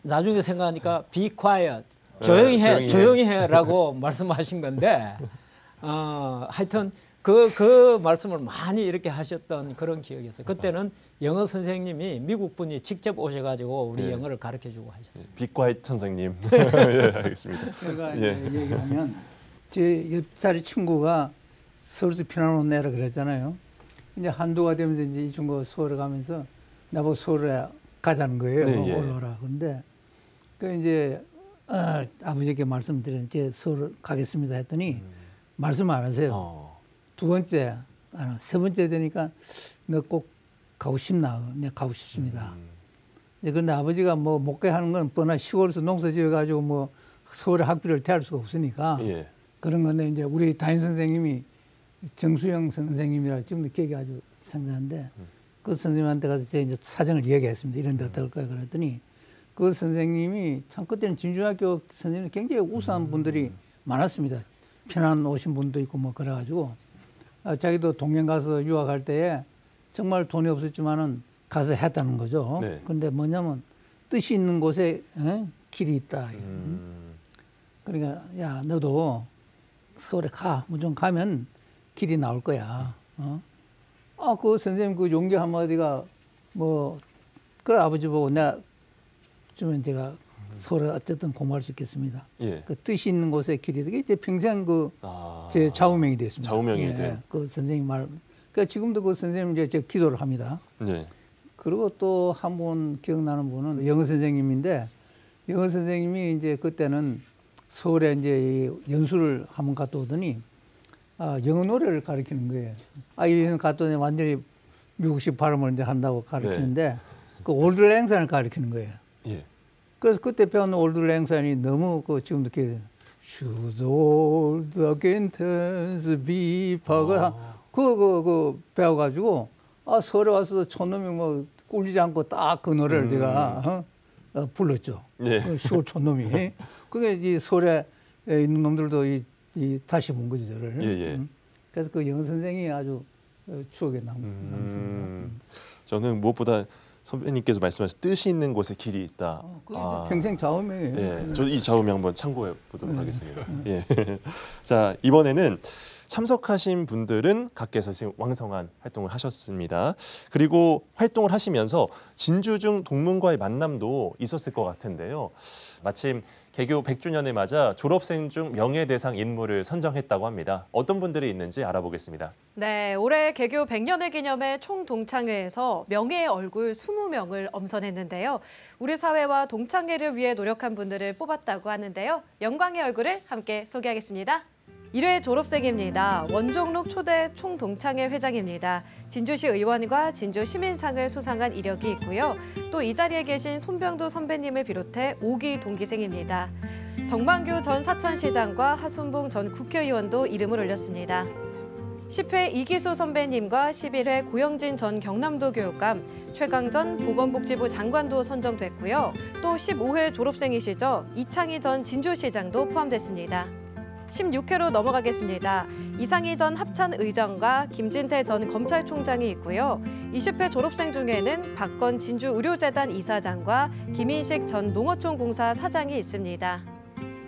나중에 생각하니까 be quiet 조용히 해라고 말씀하신 건데 하여튼 그 말씀을 많이 이렇게 하셨던 그런 기억이 있어요. 그때는 영어 선생님이 미국 분이 직접 오셔가지고 우리 네. 영어를 가르쳐 주고 하셨어요. 빅과이트 선생님. 예, 알겠습니다. 제가 예. 얘기하면 제 옆자리 친구가 서울에서 피난 온 애라 그랬잖아요. 이제 한두가 되면서 이제 이 친구가 서울에 가면서 나보고 서울에 가자는 거예요. 네, 예. 올라오라. 그런데 그 이제 아버지께 말씀드린 제 서울 가겠습니다 했더니 말씀 안 하세요. 두 번째, 세 번째 되니까 너 꼭 가고 싶나? 내가 가고 싶습니다. 그런데 아버지가 뭐 못 가게 하는 건 뻔한 시골에서 농사 지어가지고 뭐 서울에 학비를 대할 수가 없으니까 예. 그런 건데 이제 우리 담임 선생님이 정수영 선생님이라 지금도 기억이 아주 생생한데 그 선생님한테 가서 제가 이제 사정을 얘기했습니다. 이런 데 어떨까요? 그랬더니 그 선생님이 참 그때는 진주학교 선생님이 굉장히 우수한 분들이 많았습니다. 피난 오신 분도 있고 뭐 그래가지고 자기도 동양 가서 유학할 때에 정말 돈이 없었지만은 가서 했다는 거죠. 네. 그런데 뭐냐면 뜻이 있는 곳에 길이 있다. 그러니까 야 너도 서울에 가. 무조건 가면 길이 나올 거야. 그 선생님 그 용기 한마디가 뭐 그래 아버지 보고 내가 주면 제가 서울에 어쨌든 공부할 수 있겠습니다. 예. 그 뜻이 있는 곳에 길이 되게 이제 평생 제 좌우명이 됐습니다. 좌우명이 된. 그 선생님 말. 그러니까 지금도 그 선생님 이제 제가 기도를 합니다. 네. 그리고 또 한 분 기억나는 분은 영어 선생님인데 영어 선생님이 이제 그때는 서울에 이제 연수를 한번 갔다 오더니 영어 노래를 가르치는 거예요. 이런 갔더니 완전히 미국식 발음을 이제 한다고 가르치는데 그 올드랭산을 가르치는 거예요. 예. 그래서 그때 배운 올드랭산이 너무 그 지금도 기억해요. Should old acquaintance be forgotten. 그 배워가지고 서울에 와서 촌놈이 뭐 꿀리지 않고 딱 그 노래를 제가 불렀죠. 예. 시골 촌놈이. 그게 이제 서울에 있는 놈들도 다시 본 거죠, 저를. 예. 그래서 그 영어 선생이 아주 추억에 남습니다. 저는 무엇보다 선배님께서 말씀하신 뜻이 있는 곳에 길이 있다. 평생 좌우명이에요. 예, 저도 이 좌우명 한번 참고해 보도록 하겠습니다. 예. 자, 이번에는 참석하신 분들은 각계에서 지금 왕성한 활동을 하셨습니다. 그리고 활동을 하시면서 진주중 동문과의 만남도 있었을 것 같은데요. 마침 개교 100주년을 맞아 졸업생 중 명예대상 인물을 선정했다고 합니다. 어떤 분들이 있는지 알아보겠습니다. 네, 올해 개교 100년을 기념해 총동창회에서 명예의 얼굴 20명을 엄선했는데요. 우리 사회와 동창회를 위해 노력한 분들을 뽑았다고 하는데요. 영광의 얼굴을 함께 소개하겠습니다. 1회 졸업생입니다. 원종록 초대 총동창회 회장입니다. 진주시 의원과 진주 시민상을 수상한 이력이 있고요. 또 이 자리에 계신 손병두 선배님을 비롯해 5기 동기생입니다. 정만규 전 사천시장과 하순봉 전 국회의원도 이름을 올렸습니다. 10회 이기수 선배님과 11회 고영진 전 경남도 교육감, 최강전 보건복지부 장관도 선정됐고요. 또 15회 졸업생이시죠. 이창희 전 진주시장도 포함됐습니다. 16회로 넘어가겠습니다. 이상희 전 합천의정과 김진태 전 검찰총장이 있고요. 20회 졸업생 중에는 박건 진주의료재단 이사장과 김인식 전 농어촌공사 사장이 있습니다.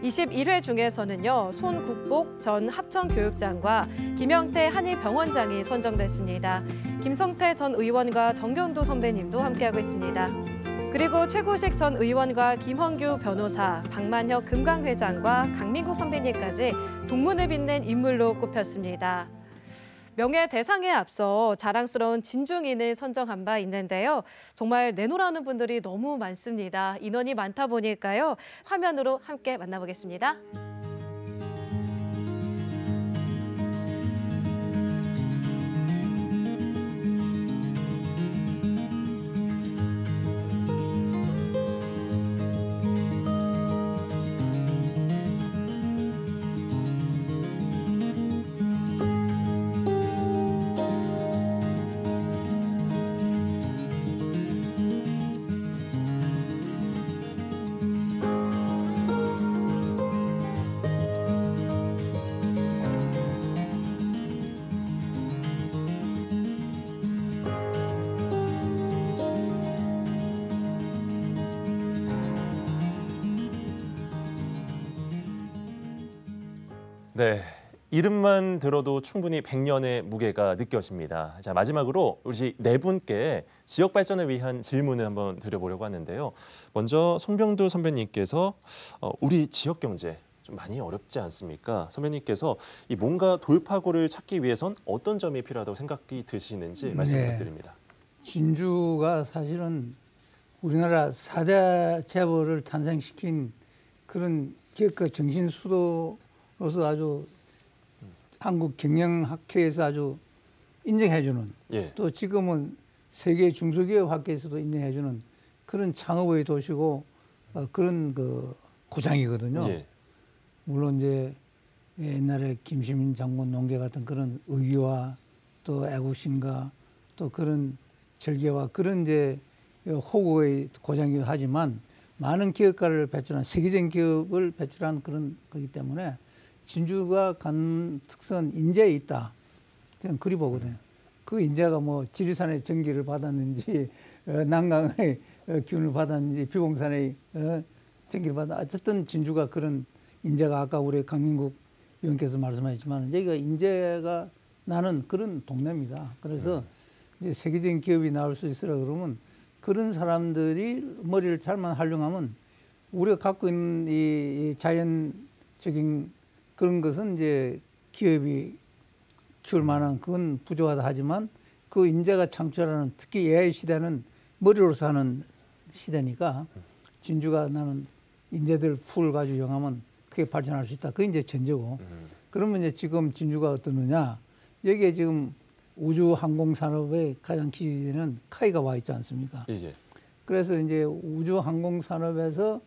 21회 중에서는요. 손국복 전 합천교육장과 김영태 한일병원장이 선정됐습니다. 김성태 전 의원과 정경도 선배님도 함께하고 있습니다. 그리고 최고식 전 의원과 김헌규 변호사, 박만혁 금강회장과 강민국 선배님까지 동문을 빛낸 인물로 꼽혔습니다. 명예대상에 앞서 자랑스러운 진중인을 선정한 바 있는데요. 정말 내노라는 분들이 너무 많습니다. 인원이 많다 보니까요. 화면으로 함께 만나보겠습니다. 네, 이름만 들어도 충분히 100년의 무게가 느껴집니다. 자, 마지막으로 우리 네 분께 지역 발전을 위한 질문을 한번 드려보려고 하는데요. 먼저 손병두 선배님께서 우리 지역 경제 좀 많이 어렵지 않습니까? 선배님께서 이 뭔가 돌파구를 찾기 위해선 어떤 점이 필요하다고 생각이 드시는지 말씀 부탁드립니다. 진주가 사실은 우리나라 4대 재벌을 탄생시킨 그런 기업가 정신 수도로서 아주 한국 경영학회에서 아주 인정해주는 또 지금은 세계 중소기업 학회에서도 인정해주는 그런 창업의 도시고 그런 그 구장이거든요. 물론 이제 옛날에 김시민 장군 농계 같은 그런 의기와 또 애국심과 또 그런 절개와 그런 이제 호국의 고장이기도 하지만 많은 기업가를 배출한 세계적인 기업을 배출한 그런 거기 때문에 진주가 갖는 특성은 인재에 있다. 저는 그리 보거든요. 그 인재가 뭐 지리산의 전기를 받았는지 난강의 기운을 받았는지 비공산의 전기를 받았는지 어쨌든 진주가 그런 인재가 아까 우리 강민국 의원께서 말씀하셨지만 여기가 인재가 나는 그런 동네입니다. 그래서 이제 세계적인 기업이 나올 수 있으라 그러면 그런 사람들이 머리를 잘만 활용하면 우리가 갖고 있는 이 자연적인 그런 것은 이제 기업이 키울 만한 그건 부족하다 하지만 그 인재가 창출하는 특히 AI 시대는 머리로서 하는 시대니까 진주가 나는 인재들 풀 가지고 이용하면 크게 발전할 수 있다. 그게 이제 전제고. 그러면 이제 지금 진주가 어떠느냐. 여기에 지금 우주항공산업의 가장 기지되는 카이가 와 있지 않습니까? 그래서 이제 우주항공산업에서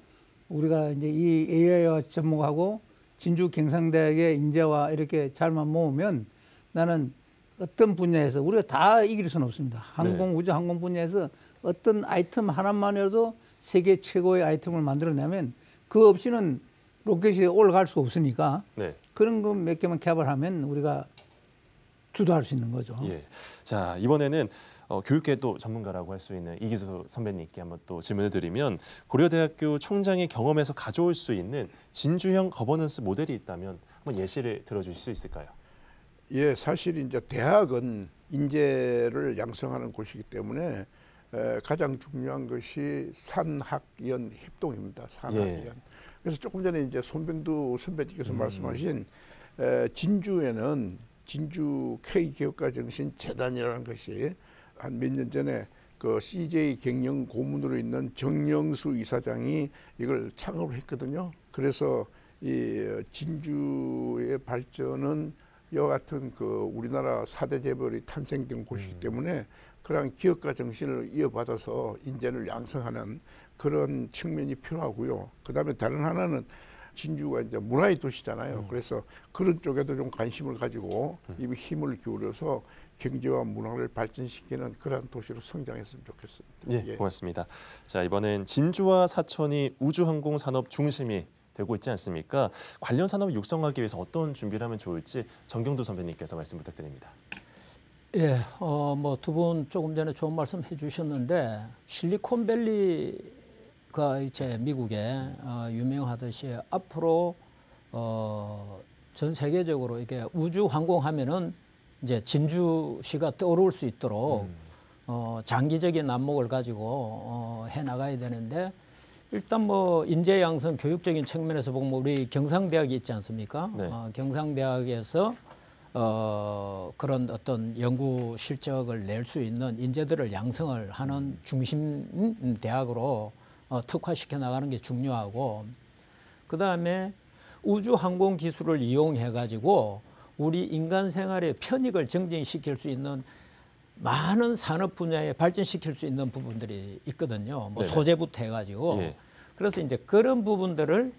우리가 이제 이 AI와 접목하고 진주 경상대학의 인재와 이렇게 잘만 모으면 나는 어떤 분야에서 우리가 다 이길 수는 없습니다. 우주항공 분야에서 어떤 아이템 하나만이라도 세계 최고의 아이템을 만들어내면 그 없이는 로켓이 올라갈 수 없으니까 그런 거 몇 개만 개발하면 우리가 주도할 수 있는 거죠. 자, 이번에는 교육계 또 전문가라고 할 수 있는 이기수 선배님께 한번 또 질문을 드리면 고려대학교 총장의 경험에서 가져올 수 있는 진주형 거버넌스 모델이 있다면 한번 예시를 들어주실 수 있을까요? 예, 사실 이제 대학은 인재를 양성하는 곳이기 때문에 가장 중요한 것이 산학연 협동입니다. 산학연. 예. 그래서 조금 전에 이제 손병두 선배님께서 말씀하신 진주에는 진주 K기업가 정신 재단이라는 것이 한 몇 년 전에 그 CJ 경영 고문으로 있는 정영수 이사장이 이걸 창업을 했거든요. 그래서 이 진주의 발전은 이와 같은 그 우리나라 4대 재벌이 탄생된 곳이기 때문에 그러한 기업가 정신을 이어받아서 인재를 양성하는 그런 측면이 필요하고요. 그다음에 다른 하나는 진주가 이제 문화의 도시잖아요. 그래서 그런 쪽에도 좀 관심을 가지고 이 힘을 기울여서 경제와 문화를 발전시키는 그런 도시로 성장했으면 좋겠습니다. 예, 고맙습니다. 자, 이번엔 진주와 사천이 우주항공 산업 중심이 되고 있지 않습니까? 관련 산업을 육성하기 위해서 어떤 준비를 하면 좋을지 정경두 선배님께서 말씀 부탁드립니다. 예, 뭐 두 분 조금 전에 좋은 말씀 해주셨는데 실리콘밸리가 이제 미국에 유명하듯이 앞으로 전 세계적으로 이게 우주 항공하면은 이제 진주시가 떠오를 수 있도록 장기적인 안목을 가지고 해 나가야 되는데. 일단 뭐 인재 양성 교육적인 측면에서 보면 우리 경상대학이 있지 않습니까? 네. 경상대학에서 그런 어떤 연구 실적을 낼 수 있는 인재들을 양성을 하는 중심 대학으로 특화시켜 나가는 게 중요하고, 그 다음에 우주 항공 기술을 이용해 가지고 우리 인간 생활의 편익을 증진시킬 수 있는 많은 산업 분야에 발전시킬 수 있는 부분들이 있거든요. 뭐 네네. 소재부터 해가지고. 예. 그래서 이제 그런 부분들을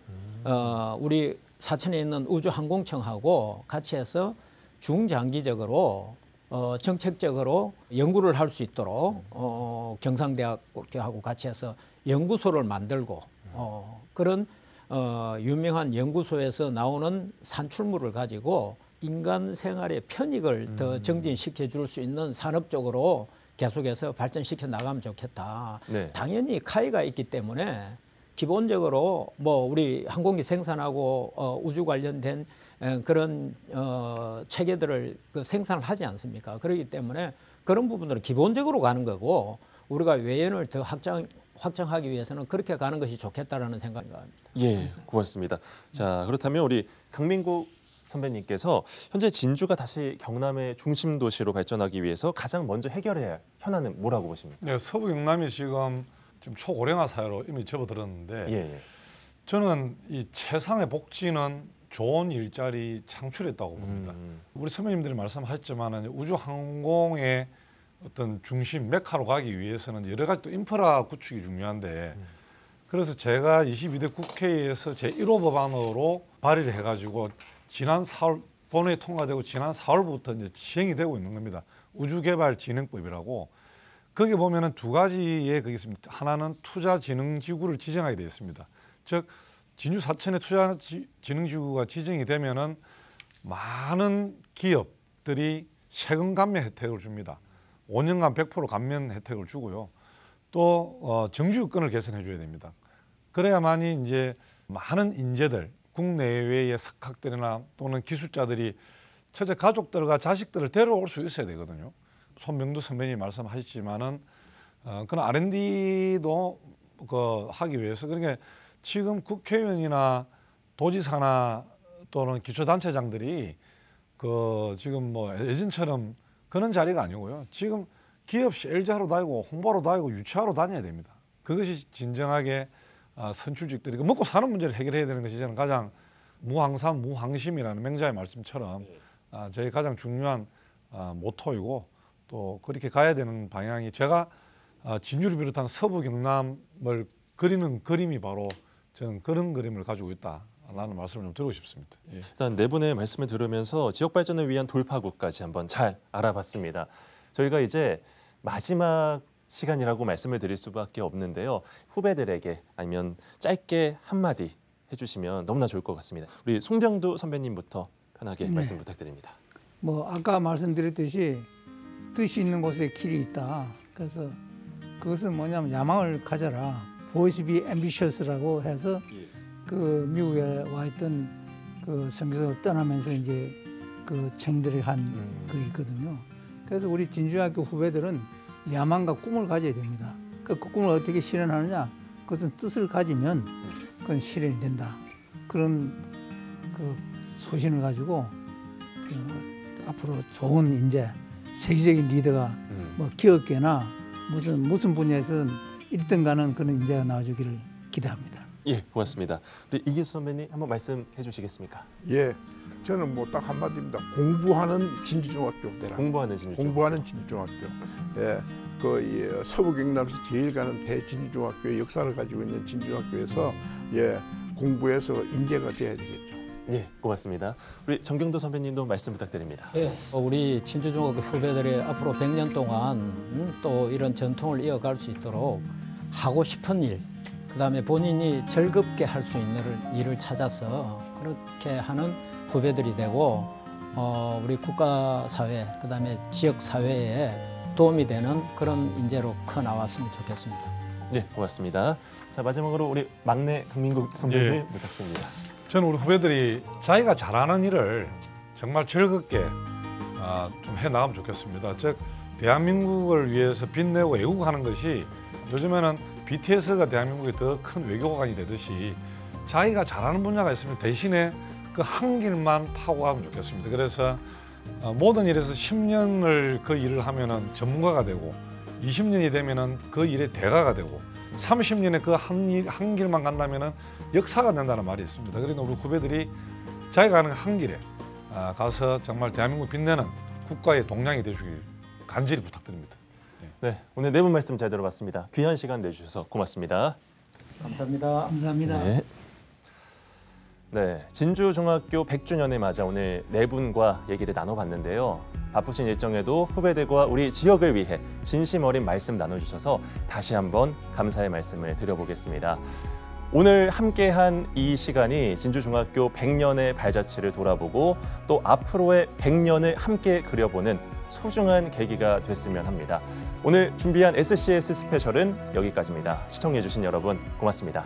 우리 사천에 있는 우주항공청하고 같이 해서 중장기적으로 정책적으로 연구를 할 수 있도록 경상대학하고 같이 해서 연구소를 만들고 그런 유명한 연구소에서 나오는 산출물을 가지고 인간 생활의 편익을 더 증진시켜 줄 수 있는 산업 쪽으로 계속해서 발전시켜 나가면 좋겠다. 네. 당연히 카이가 있기 때문에 기본적으로 뭐 우리 항공기 생산하고 우주 관련된 그런 체계들을 생산을 하지 않습니까? 그렇기 때문에 그런 부분들은 기본적으로 가는 거고, 우리가 외연을 더 확장하기 위해서는 그렇게 가는 것이 좋겠다라는 생각입니다. 예, 고맙습니다. 자, 그렇다면 우리 강민국 선배님께서 현재 진주가 다시 경남의 중심 도시로 발전하기 위해서 가장 먼저 해결해야 할 현안은 뭐라고 보십니까? 네, 서부 경남이 지금 초고령화 사회로 이미 접어들었는데 예. 저는 이 최상의 복지는 좋은 일자리 창출했다고 봅니다. 우리 선배님들이 말씀하셨지만 우주 항공의 어떤 중심 메카로 가기 위해서는 여러 가지 또 인프라 구축이 중요한데, 그래서 제가 22대 국회에서 제1호 법안으로 발의를 해가지고 지난 4월 본회의 통과되고 지난 4월부터 이제 시행이 되고 있는 겁니다. 우주개발진흥법이라고. 거기 보면은 두 가지의 그게 있습니다. 하나는 투자진흥지구를 지정하게 되어 있습니다. 즉 진주 사천의 투자진흥지구가 지정이 되면은 많은 기업들이 세금 감면 혜택을 줍니다. 5년간 100% 감면 혜택을 주고요. 또 정주유권을 개선해 줘야 됩니다. 그래야만이 이제 많은 인재들, 국내외의 석학들이나 또는 기술자들이 첫째 가족들과 자식들을 데려올 수 있어야 되거든요. 손병두 선배님 말씀하셨지만은 그런 R&D도 하기 위해서, 그러니까 지금 국회의원이나 도지사나 또는 기초단체장들이 지금 뭐 예전처럼 그런 자리가 아니고요. 지금 기업 LG하러 다니고 홍보하러 다니고 유치하러 다녀야 됩니다. 그것이 진정하게 선출직들이 먹고 사는 문제를 해결해야 되는 것이 저는 가장 무항산 무항심이라는 맹자의 말씀처럼 저희 가장 중요한 모토이고, 또 그렇게 가야 되는 방향이, 제가 진주를 비롯한 서부 경남을 그리는 그림이 바로 저는 그런 그림을 가지고 있다라는 말씀을 좀 드리고 싶습니다. 예. 일단 네 분의 말씀을 들으면서 지역 발전을 위한 돌파구까지 한번 잘 알아봤습니다. 저희가 이제 마지막 시간이라고 말씀을 드릴 수밖에 없는데요. 후배들에게 아니면 짧게 한마디 해주시면 너무나 좋을 것 같습니다. 우리 송병두 선배님부터 편하게 말씀 부탁드립니다. 뭐 아까 말씀드렸듯이 뜻이 있는 곳에 길이 있다. 그래서 그것은 뭐냐면 야망을 가져라. Boys be ambitious라고 해서 그 미국에 와 있던 그 선교사 떠나면서 이제 그 청들이 한 그 있거든요. 그래서 우리 진주중학교 후배들은 야망과 꿈을 가져야 됩니다. 그 꿈을 어떻게 실현하느냐? 그것은 뜻을 가지면 그건 실현이 된다. 그런 그 소신을 가지고 앞으로 좋은 인재, 세계적인 리더가 뭐 기업계나 무슨 분야에서는 1등 가는 그런 인재가 나와주기를 기대합니다. 예, 고맙습니다. 우리 이기수 선배님 한번 말씀해 주시겠습니까? 예, 저는 뭐 딱 한마디입니다. 공부하는 진주중학교 대라. 공부하는 진주중학교. 공부하는 진주중학교. 예, 그 서부 경남에서 제일 가는 대진주중학교의 역사를 가지고 있는 진주중학교에서 예, 공부해서 인재가 돼야 되겠죠. 예, 고맙습니다. 우리 정경도 선배님도 말씀 부탁드립니다. 예, 우리 진주중학교 후배들이 앞으로 100년 동안 또 이런 전통을 이어갈 수 있도록 하고 싶은 일, 그다음에 본인이 즐겁게 할 수 있는 일을 찾아서 그렇게 하는 후배들이 되고 우리 국가사회, 그다음에 지역사회에 도움이 되는 그런 인재로 커 나왔으면 좋겠습니다. 네, 고맙습니다. 자, 마지막으로 우리 막내 강민국 선배님 예. 부탁드립니다. 저는 우리 후배들이 자기가 잘하는 일을 정말 즐겁게 좀 해나가면 좋겠습니다. 즉 대한민국을 위해서 빛내고 애국하는 것이 요즘에는 BTS가 대한민국의 더 큰 외교관이 되듯이 자기가 잘하는 분야가 있으면 대신에 그 한 길만 파고가면 좋겠습니다. 그래서 모든 일에서 10년을 그 일을 하면은 전문가가 되고 20년이 되면은 그 일의 대가가 되고 30년에 그 한 길만 간다면은 역사가 된다는 말이 있습니다. 그러니까 우리 후배들이 자기가 가는 한 길에 가서 정말 대한민국 빛내는 국가의 동량이 되시길 간절히 부탁드립니다. 네, 오늘 네 분 말씀 잘 들어봤습니다. 귀한 시간 내주셔서 고맙습니다. 감사합니다. 감사합니다. 네. 네, 진주중학교 100주년을 맞아 오늘 네 분과 얘기를 나눠봤는데요. 바쁘신 일정에도 후배들과 우리 지역을 위해 진심 어린 말씀 나눠주셔서 다시 한번 감사의 말씀을 드려보겠습니다. 오늘 함께한 이 시간이 진주중학교 100년의 발자취를 돌아보고 또 앞으로의 100년을 함께 그려보는 소중한 계기가 됐으면 합니다. 오늘 준비한 SCS 스페셜은 여기까지입니다. 시청해주신 여러분 고맙습니다.